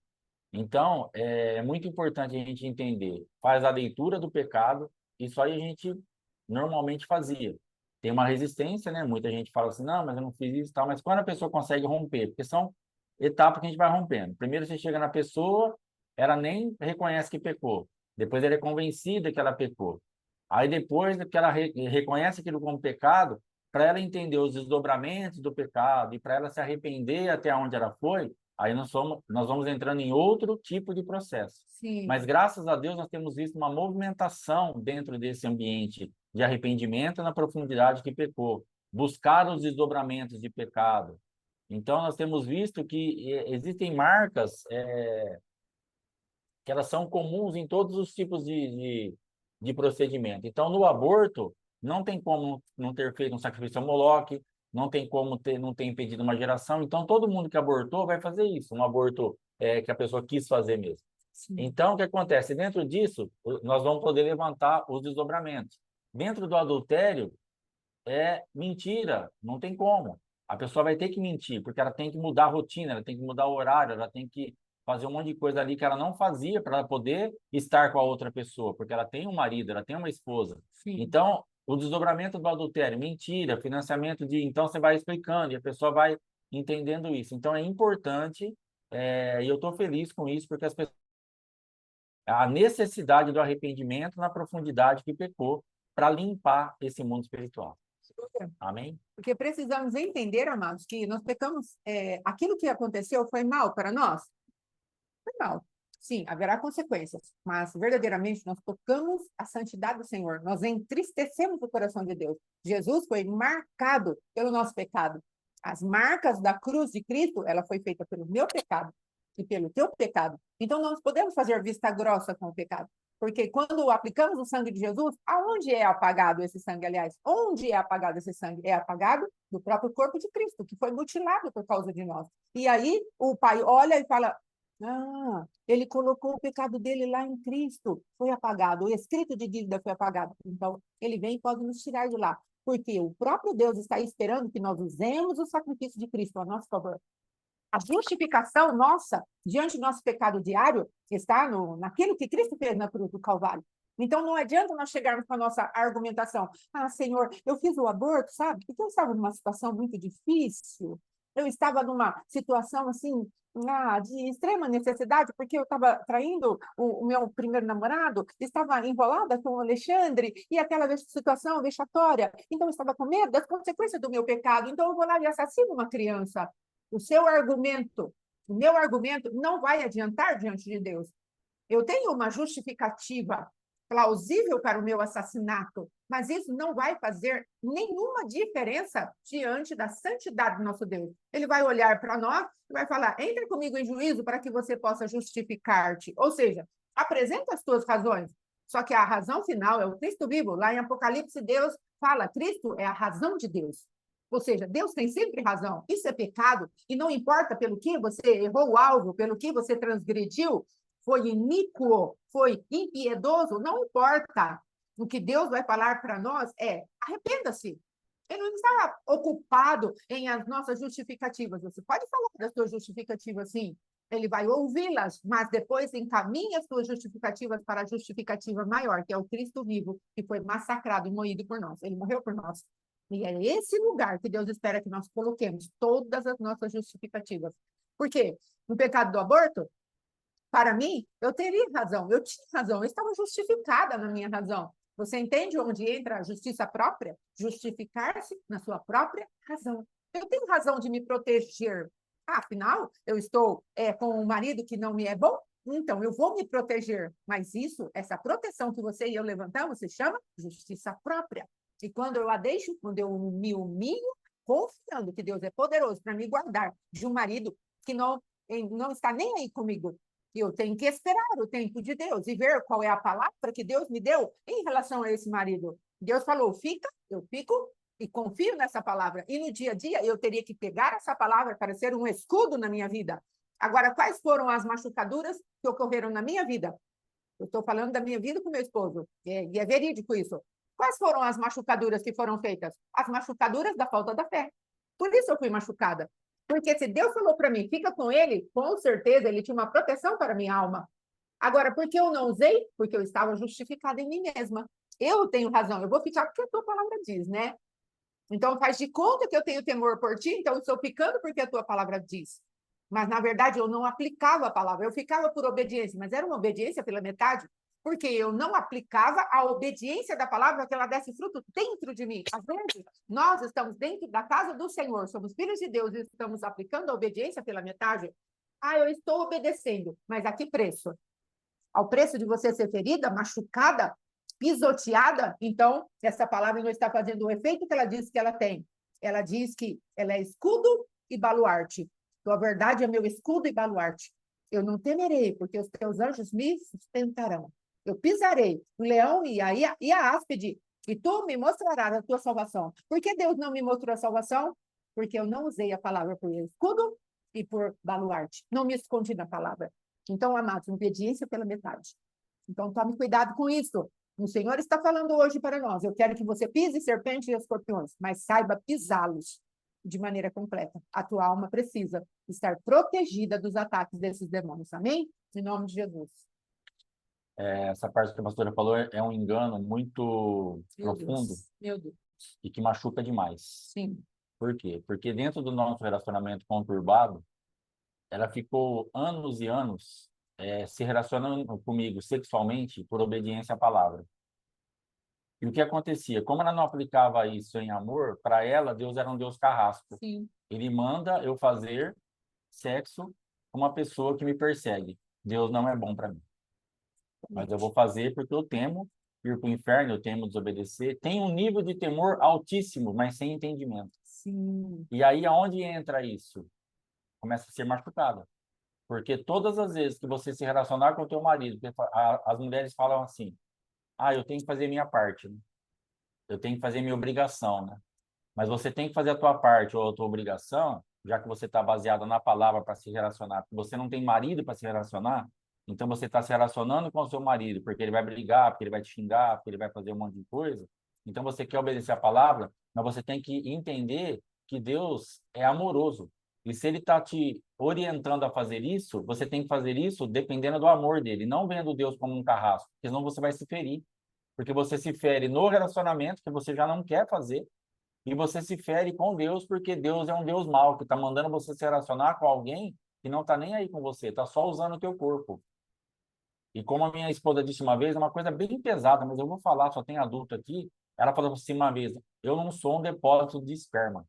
Então, é muito importante a gente entender. Faz a leitura do pecado, isso aí a gente normalmente fazia. Tem uma resistência, né? Muita gente fala assim, não, mas eu não fiz isso e tal. Mas quando a pessoa consegue romper, porque são etapas que a gente vai rompendo. Primeiro você chega na pessoa, ela nem reconhece que pecou. Depois ela é convencida que ela pecou. Aí depois que ela reconhece aquilo como pecado, para ela entender os desdobramentos do pecado e para ela se arrepender até onde ela foi, aí nós vamos entrando em outro tipo de processo. Sim. Mas graças a Deus nós temos visto uma movimentação dentro desse ambiente de arrependimento na profundidade que pecou, buscar os desdobramentos de pecado. Então nós temos visto que existem marcas que elas são comuns em todos os tipos de procedimento. Então, no aborto, não tem como não ter feito um sacrifício a Moloque, não tem como não ter impedido uma geração. Então, todo mundo que abortou vai fazer isso, um aborto que a pessoa quis fazer mesmo. Sim. Então, o que acontece? Dentro disso, nós vamos poder levantar os desdobramentos. Dentro do adultério, é mentira, não tem como. A pessoa vai ter que mentir, porque ela tem que mudar a rotina, ela tem que mudar o horário, ela tem que fazer um monte de coisa ali que ela não fazia para ela poder estar com a outra pessoa, porque ela tem um marido, ela tem uma esposa. Sim. Então, o desdobramento do adultério, mentira, financiamento de... Então, você vai explicando e a pessoa vai entendendo isso. Então, é importante, e eu estou feliz com isso, porque as pessoas... A necessidade do arrependimento na profundidade que pecou para limpar esse mundo espiritual. Amém? Porque precisamos entender, amados, que nós pecamos, aquilo que aconteceu foi mal para nós? Foi mal. Sim, haverá consequências, mas verdadeiramente nós tocamos a santidade do Senhor, nós entristecemos o coração de Deus. Jesus foi marcado pelo nosso pecado. As marcas da cruz de Cristo, ela foi feita pelo meu pecado e pelo teu pecado. Então, nós podemos fazer vista grossa com o pecado. Porque quando aplicamos o sangue de Jesus, aonde é apagado esse sangue, aliás? Onde é apagado esse sangue? É apagado do próprio corpo de Cristo, que foi mutilado por causa de nós. E aí o Pai olha e fala, ele colocou o pecado dele lá em Cristo, foi apagado, o escrito de dívida foi apagado. Então, ele vem e pode nos tirar de lá. Porque o próprio Deus está esperando que nós usemos o sacrifício de Cristo a nosso favor. A justificação nossa, diante do nosso pecado diário, está naquilo que Cristo fez na cruz do Calvário. Então, não adianta nós chegarmos com a nossa argumentação. Senhor, eu fiz o aborto, sabe? Porque eu estava numa situação muito difícil. Eu estava numa situação, assim, de extrema necessidade, porque eu estava traindo o meu primeiro namorado, estava enrolada com o Alexandre, e aquela situação vexatória. Então, eu estava com medo das consequências do meu pecado. Então, eu vou lá e assassino uma criança. O meu argumento não vai adiantar diante de Deus. Eu tenho uma justificativa plausível para o meu assassinato, mas isso não vai fazer nenhuma diferença diante da santidade do nosso Deus. Ele vai olhar para nós e vai falar: entre comigo em juízo para que você possa justificar-te. Ou seja, apresenta as tuas razões. Só que a razão final é o Cristo vivo. Lá em Apocalipse, Deus fala: Cristo é a razão de Deus. Ou seja, Deus tem sempre razão. Isso é pecado, e não importa pelo que você errou o alvo, pelo que você transgrediu, foi iníquo, foi impiedoso, não importa. O que Deus vai falar para nós é: arrependa-se. Ele não está ocupado em as nossas justificativas. Você pode falar das suas justificativas, sim. Ele vai ouvi-las, mas depois encaminha as suas justificativas para a justificativa maior, que é o Cristo vivo, que foi massacrado e moído por nós. Ele morreu por nós. E é esse lugar que Deus espera que nós coloquemos todas as nossas justificativas. Por quê? No pecado do aborto, para mim, eu teria razão, eu tinha razão, eu estava justificada na minha razão. Você entende onde entra a justiça própria? Justificar-se na sua própria razão. Eu tenho razão de me proteger. Afinal, eu estou com um marido que não me é bom, então eu vou me proteger. Mas isso, essa proteção que você e eu levantamos, se chama justiça própria. E quando eu a deixo, quando eu me humilho, confiando que Deus é poderoso para me guardar de um marido que não está nem aí comigo, eu tenho que esperar o tempo de Deus e ver qual é a palavra que Deus me deu em relação a esse marido. Deus falou: fica, eu fico e confio nessa palavra. E no dia a dia eu teria que pegar essa palavra para ser um escudo na minha vida. Agora, quais foram as machucaduras que ocorreram na minha vida? Eu estou falando da minha vida com meu esposo, e é verídico isso. Quais foram as machucaduras que foram feitas? As machucaduras da falta da fé. Por isso eu fui machucada. Porque se Deus falou para mim: fica com ele, com certeza ele tinha uma proteção para a minha alma. Agora, por que eu não usei? Porque eu estava justificada em mim mesma. Eu tenho razão, eu vou ficar porque a tua palavra diz, né? Então, faz de conta que eu tenho temor por ti, então eu estou ficando porque a tua palavra diz. Mas, na verdade, eu não aplicava a palavra, eu ficava por obediência, mas era uma obediência pela metade, porque eu não aplicava a obediência da palavra que ela desse fruto dentro de mim. Às vezes, nós estamos dentro da casa do Senhor, somos filhos de Deus e estamos aplicando a obediência pela metade. Eu estou obedecendo, mas a que preço? Ao preço de você ser ferida, machucada, pisoteada? Então, essa palavra não está fazendo o efeito que ela diz que ela tem. Ela diz que ela é escudo e baluarte. Tua verdade é meu escudo e baluarte. Eu não temerei, porque os teus anjos me sustentarão. Eu pisarei o leão e a áspide, e tu me mostrarás a tua salvação. Por que Deus não me mostrou a salvação? Porque eu não usei a palavra por escudo e por baluarte. Não me escondi na palavra. Então, amados, obediência pela metade. Então, tome cuidado com isso. O Senhor está falando hoje para nós: eu quero que você pise serpentes e escorpiões, mas saiba pisá-los de maneira completa. A tua alma precisa estar protegida dos ataques desses demônios. Amém? Em nome de Jesus. Essa parte que a pastora falou é um engano muito profundo Meu Deus. e que machuca demais. Sim. Por quê? Porque dentro do nosso relacionamento conturbado, ela ficou anos e anos se relacionando comigo sexualmente por obediência à palavra. E o que acontecia? Como ela não aplicava isso em amor, para ela, Deus era um Deus carrasco. Sim. Ele manda eu fazer sexo com uma pessoa que me persegue. Deus não é bom para mim. Mas eu vou fazer porque eu temo ir para o inferno, eu temo desobedecer. Tem um nível de temor altíssimo, mas sem entendimento. Sim. E aí, aonde entra isso? Começa a ser machucada. Porque todas as vezes que você se relacionar com o teu marido, as mulheres falam assim: eu tenho que fazer minha parte, né? Eu tenho que fazer minha obrigação, né? Mas você tem que fazer a tua parte ou a tua obrigação, já que você está baseado na palavra para se relacionar, porque você não tem marido para se relacionar, então você está se relacionando com o seu marido, porque ele vai brigar, porque ele vai te xingar, porque ele vai fazer um monte de coisa. Então você quer obedecer a palavra, mas você tem que entender que Deus é amoroso. E se ele está te orientando a fazer isso, você tem que fazer isso dependendo do amor dele, não vendo Deus como um carrasco, porque senão você vai se ferir. Porque você se fere no relacionamento que você já não quer fazer, e você se fere com Deus, porque Deus é um Deus mau, que está mandando você se relacionar com alguém que não está nem aí com você, está só usando o teu corpo. E como a minha esposa disse uma vez, é uma coisa bem pesada, mas eu vou falar, só tem adulto aqui. Ela falou assim uma vez: eu não sou um depósito de esperma.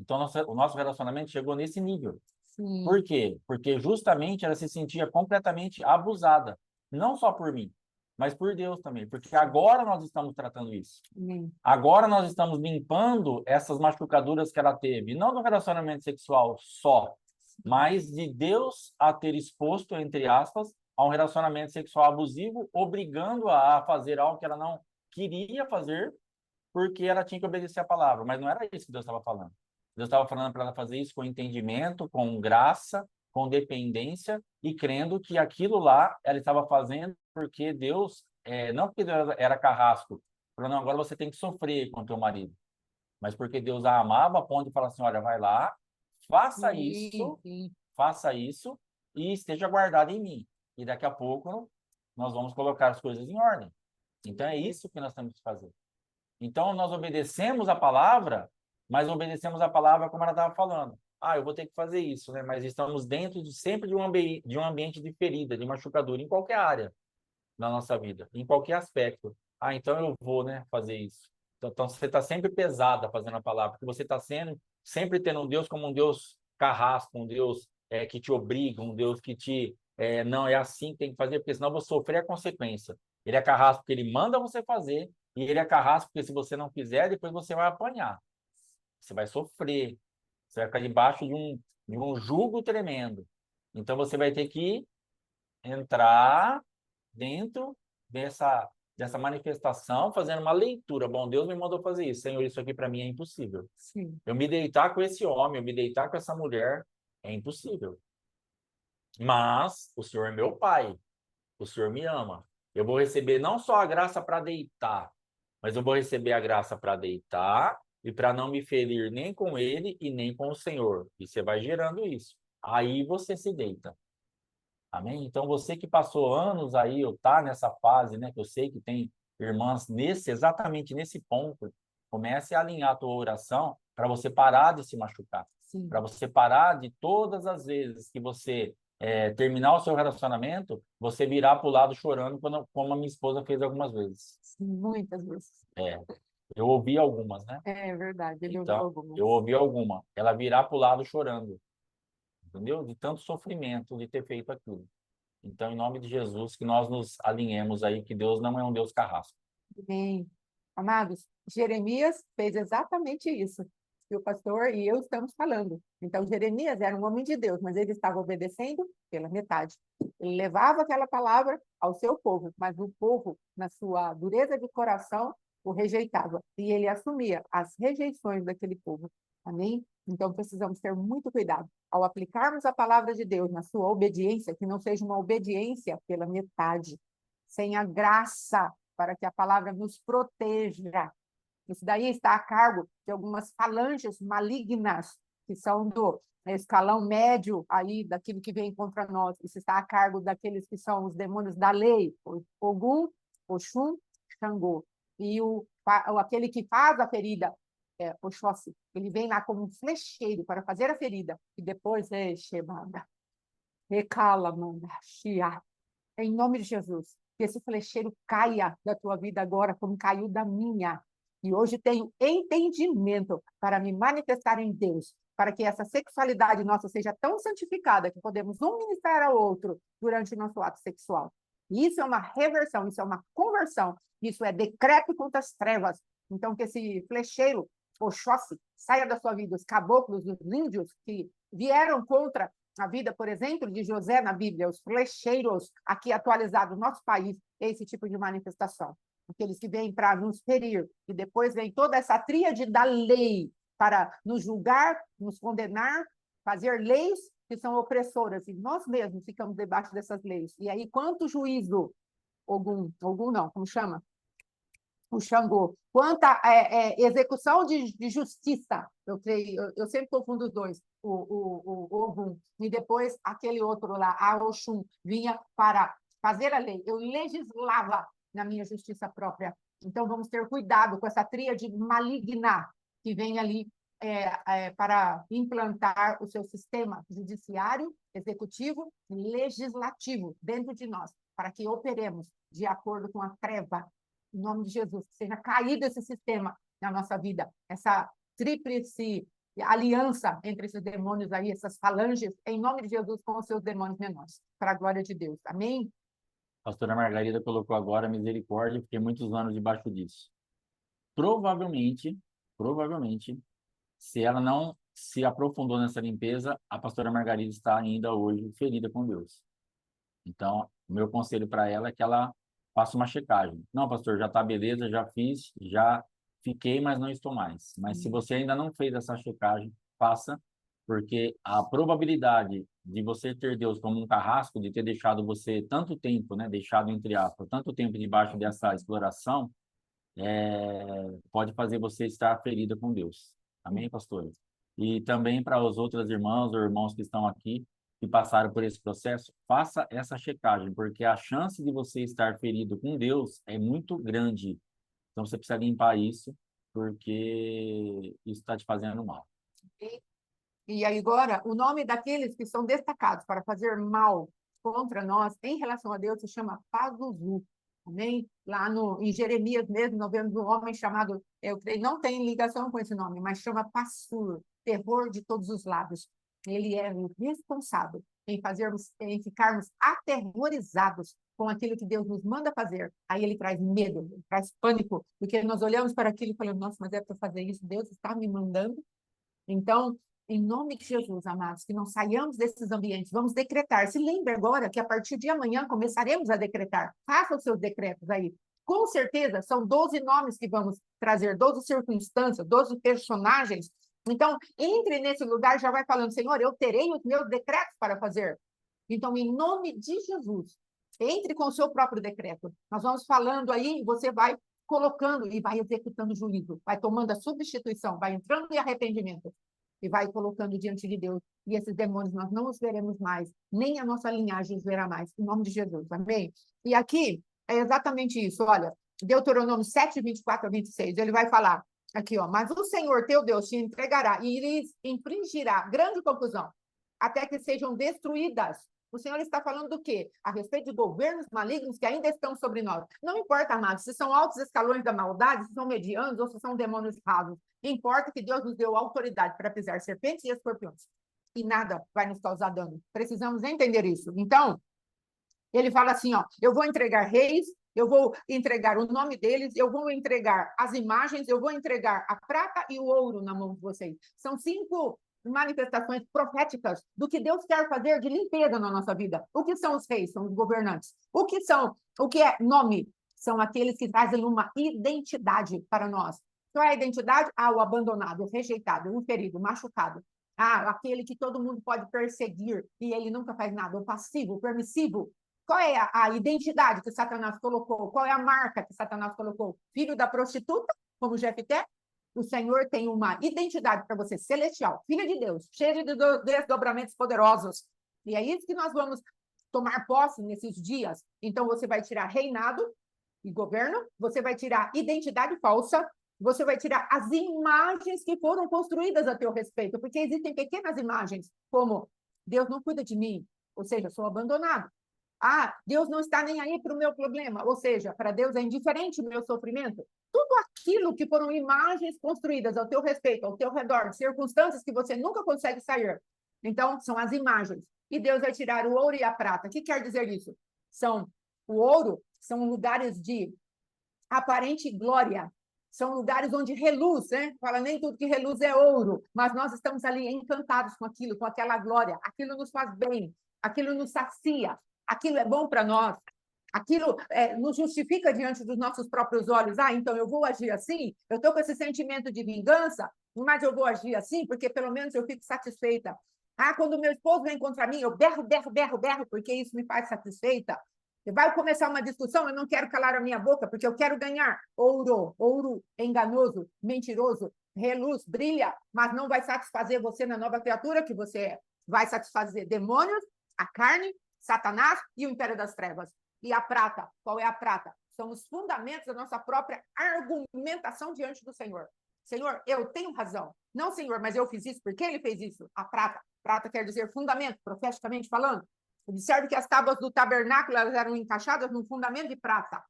Então, o nosso relacionamento chegou nesse nível. Sim, Por quê? Porque justamente ela se sentia completamente abusada, não só por mim, mas por Deus também, porque agora nós estamos tratando isso. amém. Agora nós estamos limpando essas machucaduras que ela teve, não do relacionamento sexual só, mas de Deus a ter exposto, entre aspas, a um relacionamento sexual abusivo, obrigando-a a fazer algo que ela não queria fazer, porque ela tinha que obedecer a palavra. Mas não era isso que Deus estava falando. Deus estava falando para ela fazer isso com entendimento, com graça, com dependência e crendo que aquilo lá ela estava fazendo porque Deus, não porque Deus era carrasco, falou, não, agora você tem que sofrer com teu marido, mas porque Deus a amava a ponto de falar assim, olha, vai lá, faça Sim, isso, sim, faça isso e esteja guardado em mim. E daqui a pouco nós vamos colocar as coisas em ordem. Então é isso que nós temos que fazer. Então, nós obedecemos a palavra, mas obedecemos a palavra como ela estava falando. Ah, eu vou ter que fazer isso, né? Mas estamos dentro sempre de um ambiente de ferida, de machucadura, em qualquer área da nossa vida, em qualquer aspecto. Ah, então eu vou, né, fazer isso. Então você está sempre pesada fazendo a palavra, porque você está sempre tendo um Deus como um Deus carrasco, um Deus que te obriga, um Deus que não é assim que tem que fazer, porque senão eu vou sofrer a consequência. Ele é carrasco porque ele manda você fazer, e ele é carrasco porque se você não fizer, depois você vai apanhar. Você vai sofrer, você vai ficar debaixo de um jugo tremendo. Então você vai ter que entrar dentro dessa manifestação, fazendo uma leitura. Bom, Deus me mandou fazer isso. Senhor, isso aqui para mim é impossível. sim. Eu me deitar com esse homem, eu me deitar com essa mulher, é impossível. Mas o Senhor é meu pai, o Senhor me ama. Eu vou receber não só a graça para deitar, mas eu vou receber a graça para deitar e para não me ferir nem com ele e nem com o Senhor. E você vai gerando isso. Aí você se deita. Amém? Então, você que passou anos aí, ou está nessa fase, né? Que eu sei que tem irmãs exatamente nesse ponto, comece a alinhar a tua oração para você parar de se machucar, para Sim, você parar de todas as vezes que você terminar o seu relacionamento, você virar para o lado chorando, como a minha esposa fez algumas vezes. sim, muitas vezes. É, eu ouvi algumas, né? É verdade, ele ouviu Então, algumas. eu ouvi alguma. Ela virar para o lado chorando, entendeu? De tanto sofrimento de ter feito aquilo. Então, em nome de Jesus, que nós nos alinhemos aí, que Deus não é um Deus carrasco. Amém. Amados, Jeremias fez exatamente isso que o pastor e eu estamos falando. Então, Jeremias era um homem de Deus, mas ele estava obedecendo pela metade. Ele levava aquela palavra ao seu povo, mas o povo, na sua dureza de coração, o rejeitava. E ele assumia as rejeições daquele povo. Amém? Então, precisamos ter muito cuidado. Ao aplicarmos a palavra de Deus na sua obediência, que não seja uma obediência pela metade, sem a graça para que a palavra nos proteja. Isso daí está a cargo de algumas falanges malignas, que são do escalão médio aí daquilo que vem contra nós. Isso está a cargo daqueles que são os demônios da lei, Ogum, Oxum, Xangô. E aquele que faz a ferida, Oxóssi, ele vem lá como um flecheiro para fazer a ferida, e depois Shebada, recala, manda, Shia. Em nome de Jesus, que esse flecheiro caia da tua vida agora, como caiu da minha. E hoje tenho entendimento para me manifestar em Deus, para que essa sexualidade nossa seja tão santificada que podemos um ministrar ao outro durante o nosso ato sexual. E isso é uma reversão, isso é uma conversão, isso é decreto contra as trevas. Então, que esse flecheiro, Oxóssi, saia da sua vida, os caboclos, os índios que vieram contra a vida, por exemplo, de José na Bíblia, os flecheiros aqui atualizados no nosso país, esse tipo de manifestação. Aqueles que vêm para nos ferir, e depois vem toda essa tríade da lei para nos julgar, nos condenar, fazer leis que são opressoras, e nós mesmos ficamos debaixo dessas leis. E aí, quanto juízo, Ogum não, como chama? O Xangô, quanta execução de justiça, eu sempre confundo os dois, o Ogum, e depois aquele outro lá, a Oxum, vinha para fazer a lei, eu legislava na minha justiça própria. Então, vamos ter cuidado com essa tríade maligna que vem ali para implantar o seu sistema judiciário, executivo e legislativo dentro de nós, para que operemos de acordo com a treva em nome de Jesus, que seja caído esse sistema na nossa vida, essa tríplice aliança entre esses demônios aí, essas falanges, em nome de Jesus, com os seus demônios menores, para a glória de Deus. Amém? A pastora Margarida colocou agora misericórdia, fiquei muitos anos debaixo disso. Provavelmente, se ela não se aprofundou nessa limpeza, a pastora Margarida está ainda hoje ferida com Deus. Então, o meu conselho para ela é que ela faça uma checagem. Não, pastor, já está beleza, já fiz, já fiquei, mas não estou mais. Mas se você ainda não fez essa checagem, faça, porque a probabilidade de você ter Deus como um carrasco, de ter deixado você tanto tempo, né, deixado entre aspas, tanto tempo debaixo dessa exploração, pode fazer você estar ferida com Deus. Amém, pastor? E também para os outros irmãos ou irmãos que estão aqui, que passaram por esse processo, faça essa checagem, porque a chance de você estar ferido com Deus é muito grande. Então você precisa limpar isso, porque isso está te fazendo mal. E agora, o nome daqueles que são destacados para fazer mal contra nós em relação a Deus se chama Pazuzu. Amém? Lá em Jeremias mesmo, nós vemos um homem chamado, eu creio, não tem ligação com esse nome, mas chama Passur, terror de todos os lados. Ele é o responsável em ficarmos aterrorizados com aquilo que Deus nos manda fazer. Aí ele traz medo, ele traz pânico, porque nós olhamos para aquilo e falamos, nossa, mas é para fazer isso, Deus está me mandando. Então, em nome de Jesus, amados, que não saiamos desses ambientes, vamos decretar. Se lembre agora que a partir de amanhã começaremos a decretar. Faça os seus decretos aí. Com certeza, são 12 nomes que vamos trazer, 12 circunstâncias, 12 personagens. Então, entre nesse lugar, já vai falando, Senhor, eu terei os meus decretos para fazer. Então, em nome de Jesus, entre com o seu próprio decreto. Nós vamos falando aí, você vai colocando e vai executando o juízo, vai tomando a substituição, vai entrando em arrependimento e vai colocando diante de Deus. E esses demônios nós não os veremos mais, nem a nossa linhagem os verá mais, em nome de Jesus, amém? E aqui é exatamente isso, olha, Deuteronômio 7, 24 a 26, ele vai falar aqui, ó, mas o Senhor teu Deus te entregará e lhes infligirá grande confusão, até que sejam destruídas. O Senhor está falando do quê? A respeito de governos malignos que ainda estão sobre nós. Não importa, amados, se são altos escalões da maldade, se são medianos ou se são demônios rasos. Importa que Deus nos deu autoridade para pisar serpentes e escorpiões. E nada vai nos causar dano. Precisamos entender isso. Então, ele fala assim, ó, eu vou entregar reis, eu vou entregar o nome deles, eu vou entregar as imagens, eu vou entregar a prata e o ouro na mão de vocês. São 5 manifestações proféticas do que Deus quer fazer de limpeza na nossa vida. O que são os reis? São os governantes. O que é nome? São aqueles que trazem uma identidade para nós. Qual é a identidade? O abandonado, o rejeitado, o ferido, o machucado. Aquele que todo mundo pode perseguir e ele nunca faz nada. O passivo, o permissivo. Qual é a identidade que Satanás colocou? Qual é a marca que Satanás colocou? Filho da prostituta, como Jefté? O Senhor tem uma identidade para você, celestial, filha de Deus, cheia de desdobramentos poderosos. E é isso que nós vamos tomar posse nesses dias. Então, você vai tirar reinado e governo, você vai tirar identidade falsa, você vai tirar as imagens que foram construídas a teu respeito, porque existem pequenas imagens, como Deus não cuida de mim, ou seja, sou abandonado. Deus não está nem aí para o meu problema, ou seja, para Deus é indiferente o meu sofrimento. Tudo aquilo que foram imagens construídas ao teu respeito, ao teu redor, circunstâncias que você nunca consegue sair. Então, são as imagens. E Deus vai tirar o ouro e a prata. O que quer dizer isso? O ouro são lugares de aparente glória, são lugares onde reluz, né? Fala, nem tudo que reluz é ouro, mas nós estamos ali encantados com aquilo, com aquela glória. Aquilo nos faz bem, aquilo nos sacia, aquilo é bom para nós, aquilo nos justifica diante dos nossos próprios olhos. Então eu vou agir assim, eu estou com esse sentimento de vingança, mas eu vou agir assim, porque pelo menos eu fico satisfeita. Quando meu esposo vem contra mim, eu berro, porque isso me faz satisfeita. Vai começar uma discussão, eu não quero calar a minha boca, porque eu quero ganhar. Ouro enganoso, mentiroso, reluz, brilha, mas não vai satisfazer você na nova criatura que você é. Vai satisfazer demônios, a carne, Satanás e o império das trevas. E a prata, qual é a prata? São os fundamentos da nossa própria argumentação diante do Senhor. Senhor, eu tenho razão. Não, Senhor, mas eu fiz isso porque ele fez isso. A prata. Prata quer dizer fundamento, profeticamente falando. Observe que as tábuas do tabernáculo elas eram encaixadas num fundamento de prata.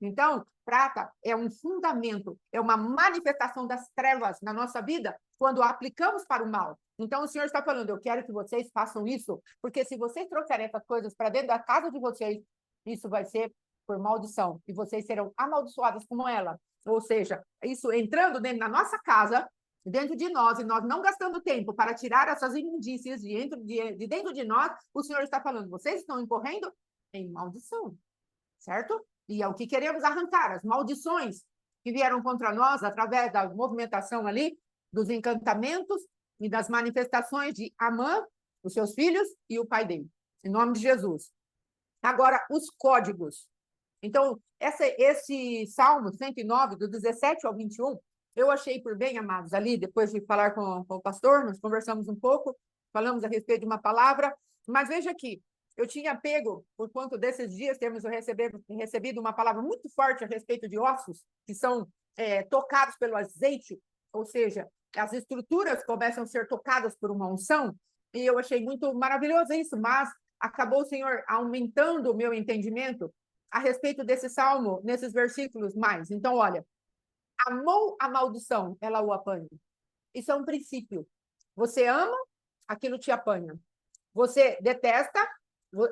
Então, prata é um fundamento, é uma manifestação das trevas na nossa vida quando a aplicamos para o mal. Então, o Senhor está falando, eu quero que vocês façam isso, porque se vocês trouxerem essas coisas para dentro da casa de vocês, isso vai ser por maldição, e vocês serão amaldiçoadas como ela. Ou seja, isso entrando dentro da nossa casa, dentro de nós, e nós não gastando tempo para tirar essas imundícias de dentro de nós, o Senhor está falando, vocês estão incorrendo em maldição, certo? E é o que queremos arrancar, as maldições que vieram contra nós através da movimentação ali, dos encantamentos e das manifestações de Amã, os seus filhos e o pai dele, em nome de Jesus. Agora, os códigos. Então, esse Salmo 109, do 17 ao 21, eu achei por bem, amados, ali, depois de falar com o pastor, nós conversamos um pouco, falamos a respeito de uma palavra, mas veja aqui, eu tinha pego, por conta desses dias, termos recebido uma palavra muito forte a respeito de ossos, que são tocados pelo azeite, ou seja, as estruturas começam a ser tocadas por uma unção, e eu achei muito maravilhoso isso, mas acabou o Senhor aumentando o meu entendimento a respeito desse salmo, nesses versículos mais. Então, olha, amou a maldição, ela o apanha. Isso é um princípio. Você ama, aquilo te apanha. Você detesta,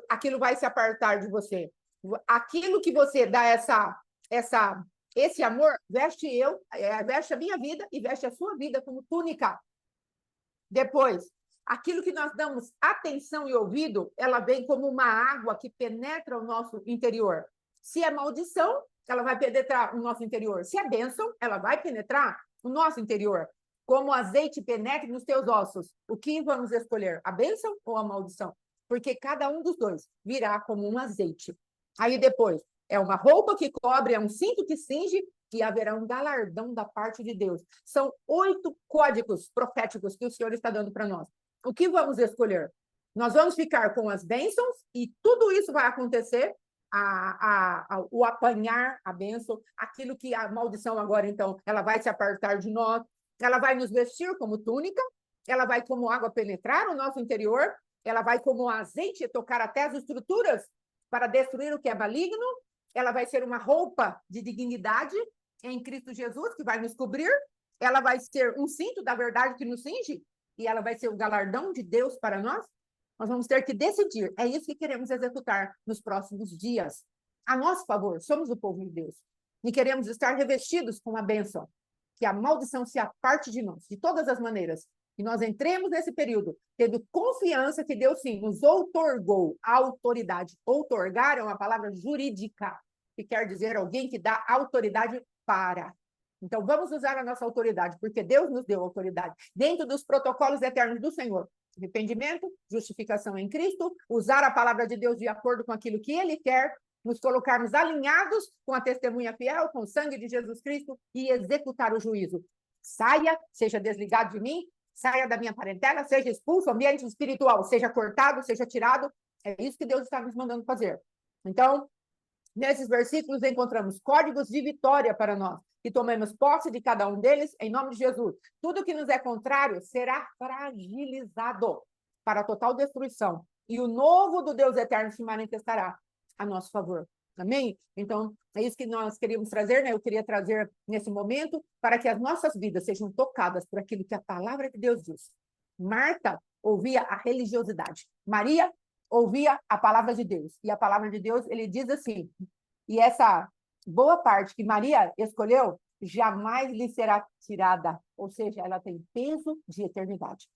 aquilo vai se apartar de você. Aquilo que você dá esse amor, veste a minha vida e veste a sua vida como túnica. Depois, aquilo que nós damos atenção e ouvido, ela vem como uma água que penetra o nosso interior. Se é maldição, ela vai penetrar o nosso interior. Se é bênção, ela vai penetrar o nosso interior. Como o azeite penetra nos teus ossos. O que vamos escolher? A bênção ou a maldição? Porque cada um dos dois virá como um azeite. Aí depois, é uma roupa que cobre, é um cinto que cinge, e haverá um galardão da parte de Deus. São 8 códigos proféticos que o Senhor está dando para nós. O que vamos escolher? Nós vamos ficar com as bênçãos e tudo isso vai acontecer, o apanhar a bênção, aquilo que a maldição agora, então, ela vai se apartar de nós, ela vai nos vestir como túnica, ela vai como água penetrar o nosso interior, ela vai como azeite tocar até as estruturas para destruir o que é maligno, ela vai ser uma roupa de dignidade em Cristo Jesus, que vai nos cobrir, ela vai ser um cinto da verdade que nos cinge, e ela vai ser o galardão de Deus para nós. Nós vamos ter que decidir, é isso que queremos executar nos próximos dias. A nosso favor, somos o povo de Deus, e queremos estar revestidos com a bênção, que a maldição se aparte de nós, de todas as maneiras, que nós entremos nesse período, tendo confiança que Deus, sim, nos outorgou a autoridade. Outorgar é uma palavra jurídica, que quer dizer alguém que dá autoridade para. Então, vamos usar a nossa autoridade, porque Deus nos deu autoridade, dentro dos protocolos eternos do Senhor. Arrependimento, justificação em Cristo, usar a palavra de Deus de acordo com aquilo que Ele quer, nos colocarmos alinhados com a testemunha fiel, com o sangue de Jesus Cristo e executar o juízo. Saia, seja desligado de mim, saia da minha parentela, seja expulso, ambiente espiritual, seja cortado, seja tirado. É isso que Deus está nos mandando fazer. Então, nesses versículos encontramos códigos de vitória para nós, que tomemos posse de cada um deles em nome de Jesus. Tudo que nos é contrário será fragilizado para total destruição, e o novo do Deus eterno se manifestará a nosso favor. Amém? Então, é isso que nós queríamos trazer, né? Eu queria trazer nesse momento para que as nossas vidas sejam tocadas por aquilo que a palavra de Deus diz. Marta ouvia a religiosidade. Maria ouvia a palavra de Deus. E a palavra de Deus, ele diz assim, e essa boa parte que Maria escolheu, jamais lhe será tirada. Ou seja, ela tem peso de eternidade.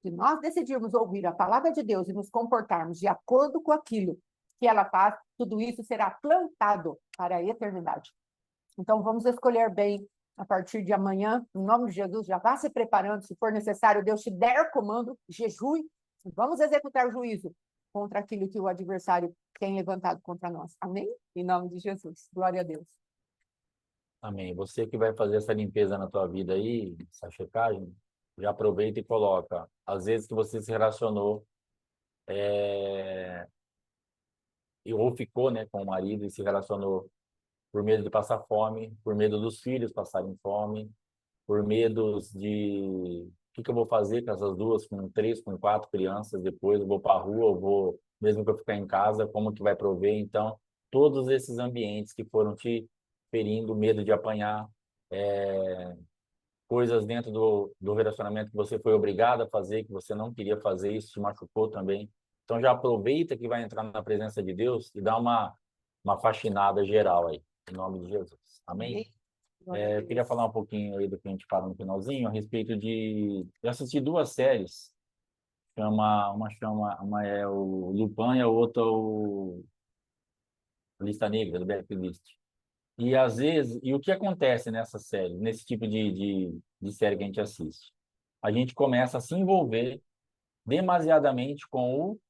Se nós decidirmos ouvir a palavra de Deus e nos comportarmos de acordo com aquilo que ela faz, tudo isso será plantado para a eternidade. Então, vamos escolher bem a partir de amanhã, em nome de Jesus, já vá se preparando, se for necessário, Deus te der comando, jejue, vamos executar o juízo contra aquilo que o adversário tem levantado contra nós. Amém? Em nome de Jesus. Glória a Deus. Amém. Você que vai fazer essa limpeza na tua vida aí, essa checagem, já aproveita e coloca. Às vezes que você se relacionou ou ficou, né, com o marido e se relacionou por medo de passar fome, por medo dos filhos passarem fome, por medos de o que eu vou fazer com essas duas, com 3, com 4 crianças, depois eu vou para a rua, eu vou, mesmo que eu ficar em casa, como que vai prover? Então, todos esses ambientes que foram te ferindo, medo de apanhar, coisas dentro do relacionamento que você foi obrigado a fazer, que você não queria fazer, isso te machucou também. Então já aproveita que vai entrar na presença de Deus e dá uma faxinada geral aí, em nome de Jesus. Amém? Eu queria falar um pouquinho aí do que a gente fala no finalzinho, a respeito de... Eu assisti 2 séries, uma é o Lupin e a outra o Lista Negra, do Blacklist. E às vezes, e o que acontece nessa série, nesse tipo de série que a gente assiste? A gente começa a se envolver demasiadamente com o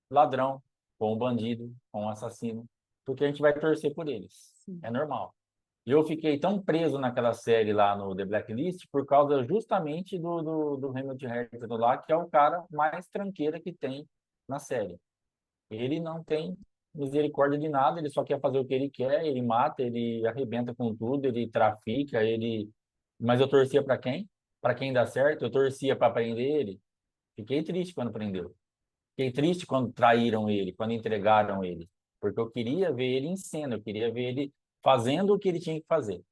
ladrão, com o bandido, com o assassino, porque a gente vai torcer por eles. É normal. E eu fiquei tão preso naquela série lá no The Blacklist por causa justamente do Hamilton Harrison lá, que é o cara mais tranqueira que tem na série. Ele não tem misericórdia de nada, ele só quer fazer o que ele quer, ele mata, ele arrebenta com tudo, ele trafica, ele... Mas eu torcia para quem? Para quem dá certo, eu torcia para prender ele. Fiquei triste quando prendeu. Fiquei triste quando traíram ele, quando entregaram ele, porque eu queria ver ele em cena, eu queria ver ele fazendo o que ele tinha que fazer.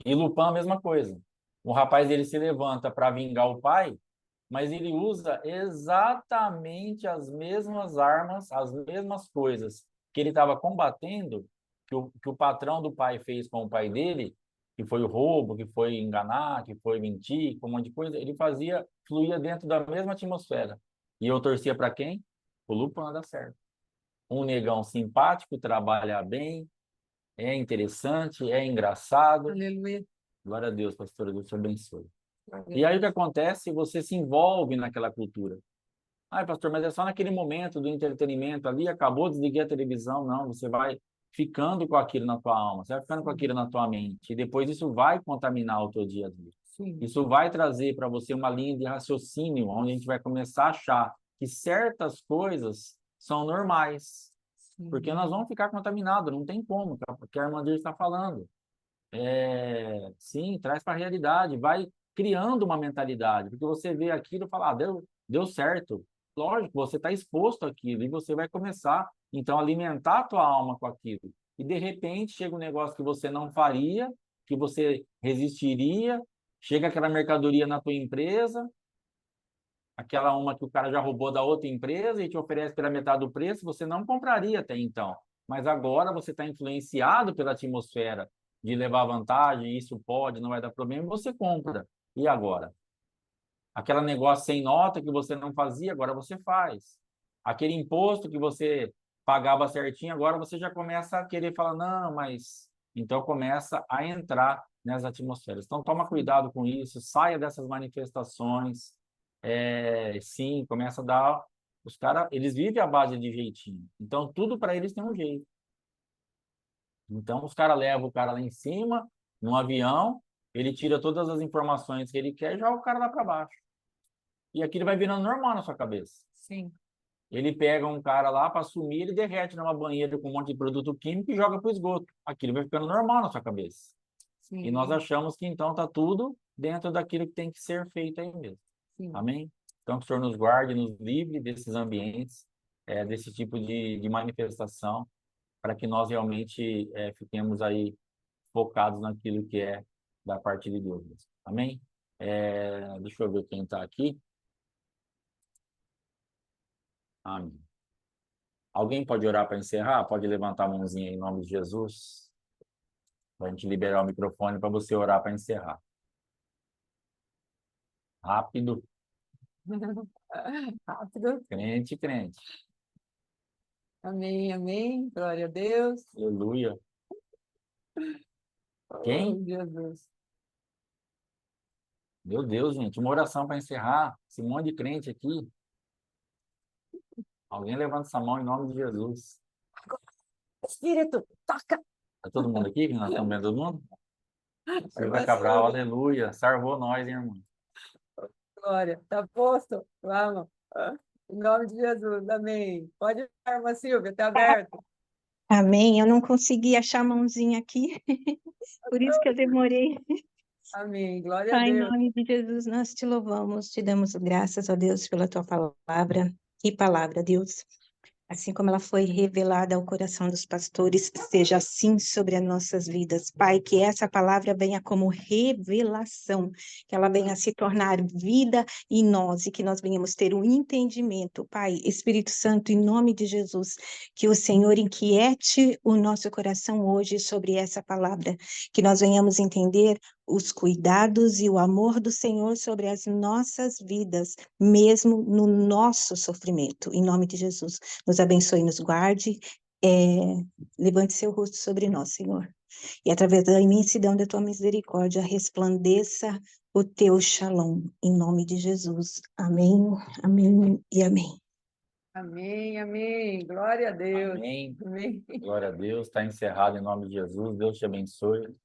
E Lupin, a mesma coisa. O rapaz ele se levanta para vingar o pai, mas ele usa exatamente as mesmas armas, as mesmas coisas que ele estava combatendo, que o patrão do pai fez com o pai dele, que foi o roubo, que foi enganar, que foi mentir, com um monte de coisa, ele fazia, fluía dentro da mesma atmosfera. E eu torcia para quem? O Lupin dá certo. Um negão simpático, trabalha bem, é interessante, é engraçado. Aleluia. Glória a Deus, pastora, Deus te abençoe. E aí o que acontece? Você se envolve naquela cultura. Ai, pastor, mas é só naquele momento do entretenimento ali, acabou, desliguei a televisão. Não, você vai ficando com aquilo na tua alma, você vai ficando com aquilo na tua mente. E depois isso vai contaminar o teu dia a dia. Sim. Isso vai trazer para você uma linha de raciocínio, onde a gente vai começar a achar que certas coisas são normais. Sim. Porque nós vamos ficar contaminados, não tem como, porque a irmã Deus está falando. Sim, traz para a realidade, vai criando uma mentalidade, porque você vê aquilo e fala, deu certo. Lógico, você está exposto àquilo e você vai começar, então, a alimentar a tua alma com aquilo. E, de repente, chega um negócio que você não faria, que você resistiria, chega aquela mercadoria na tua empresa, aquela uma que o cara já roubou da outra empresa e te oferece pela metade do preço, você não compraria até então. Mas agora você está influenciado pela atmosfera de levar vantagem, isso pode, não vai dar problema, você compra. E agora? Aquele negócio sem nota que você não fazia, agora você faz. Aquele imposto que você pagava certinho, agora você já começa a querer falar, não, mas... Então começa a entrar nas atmosferas. Então toma cuidado com isso, saia dessas manifestações. Sim, começa a dar... Os caras, eles vivem à base de jeitinho. Então tudo para eles tem um jeito. Então, os caras levam o cara lá em cima, num avião, ele tira todas as informações que ele quer e joga o cara lá para baixo. E aquilo vai virando normal na sua cabeça. Sim. Ele pega um cara lá para sumir, ele derrete numa banheira com um monte de produto químico e joga para o esgoto. Aquilo vai ficando normal na sua cabeça. Sim. E nós achamos que então está tudo dentro daquilo que tem que ser feito aí mesmo. Sim. Amém? Então, que o Senhor nos guarde, nos livre desses ambientes, desse tipo de manifestação, para que nós realmente fiquemos aí focados naquilo que é da parte de Deus. Amém? Deixa eu ver quem está aqui. Amém. Alguém pode orar para encerrar? Pode levantar a mãozinha em nome de Jesus? Para a gente liberar o microfone para você orar para encerrar. Rápido. Rápido. Crente, crente. Amém, amém. Glória a Deus. Aleluia. Quem? Oh, Jesus. Meu Deus, gente, uma oração para encerrar. Esse monte de crente aqui. Alguém levanta essa mão em nome de Jesus. Espírito, toca. Está todo mundo aqui? Nós estamos vendo todo mundo? Silvia Irmã Cabral, Silvia. aleluia. Salvou nós, hein, irmão? Glória. Tá posto? Vamos. Em nome de Jesus. Amém. Pode ir, irmã Silvia, está aberto. Amém. Eu não consegui achar a mãozinha aqui, por isso que eu demorei. Amém. Glória a Pai, em Deus. nome de Jesus, nós te louvamos, te damos graças, ó Deus, pela tua palavra. Que palavra, Deus. Assim como ela foi revelada ao coração dos pastores, seja assim sobre as nossas vidas. Pai, que essa palavra venha como revelação, que ela venha se tornar vida em nós e que nós venhamos ter um entendimento. Pai, Espírito Santo, em nome de Jesus, que o Senhor inquiete o nosso coração hoje sobre essa palavra, que nós venhamos entender os cuidados e o amor do Senhor sobre as nossas vidas, mesmo no nosso sofrimento. Em nome de Jesus, nos abençoe e nos guarde. Levante seu rosto sobre nós, Senhor. E através da imensidão da tua misericórdia, resplandeça o teu shalom. Em nome de Jesus. Amém, amém e amém. Amém, amém. Glória a Deus. Amém. Amém. Glória a Deus. Está encerrado em nome de Jesus. Deus te abençoe.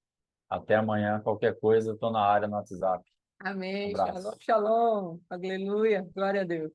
Até amanhã. Qualquer coisa, estou na área no WhatsApp. Amém. Abraço. Shalom, shalom. Aleluia. Glória a Deus.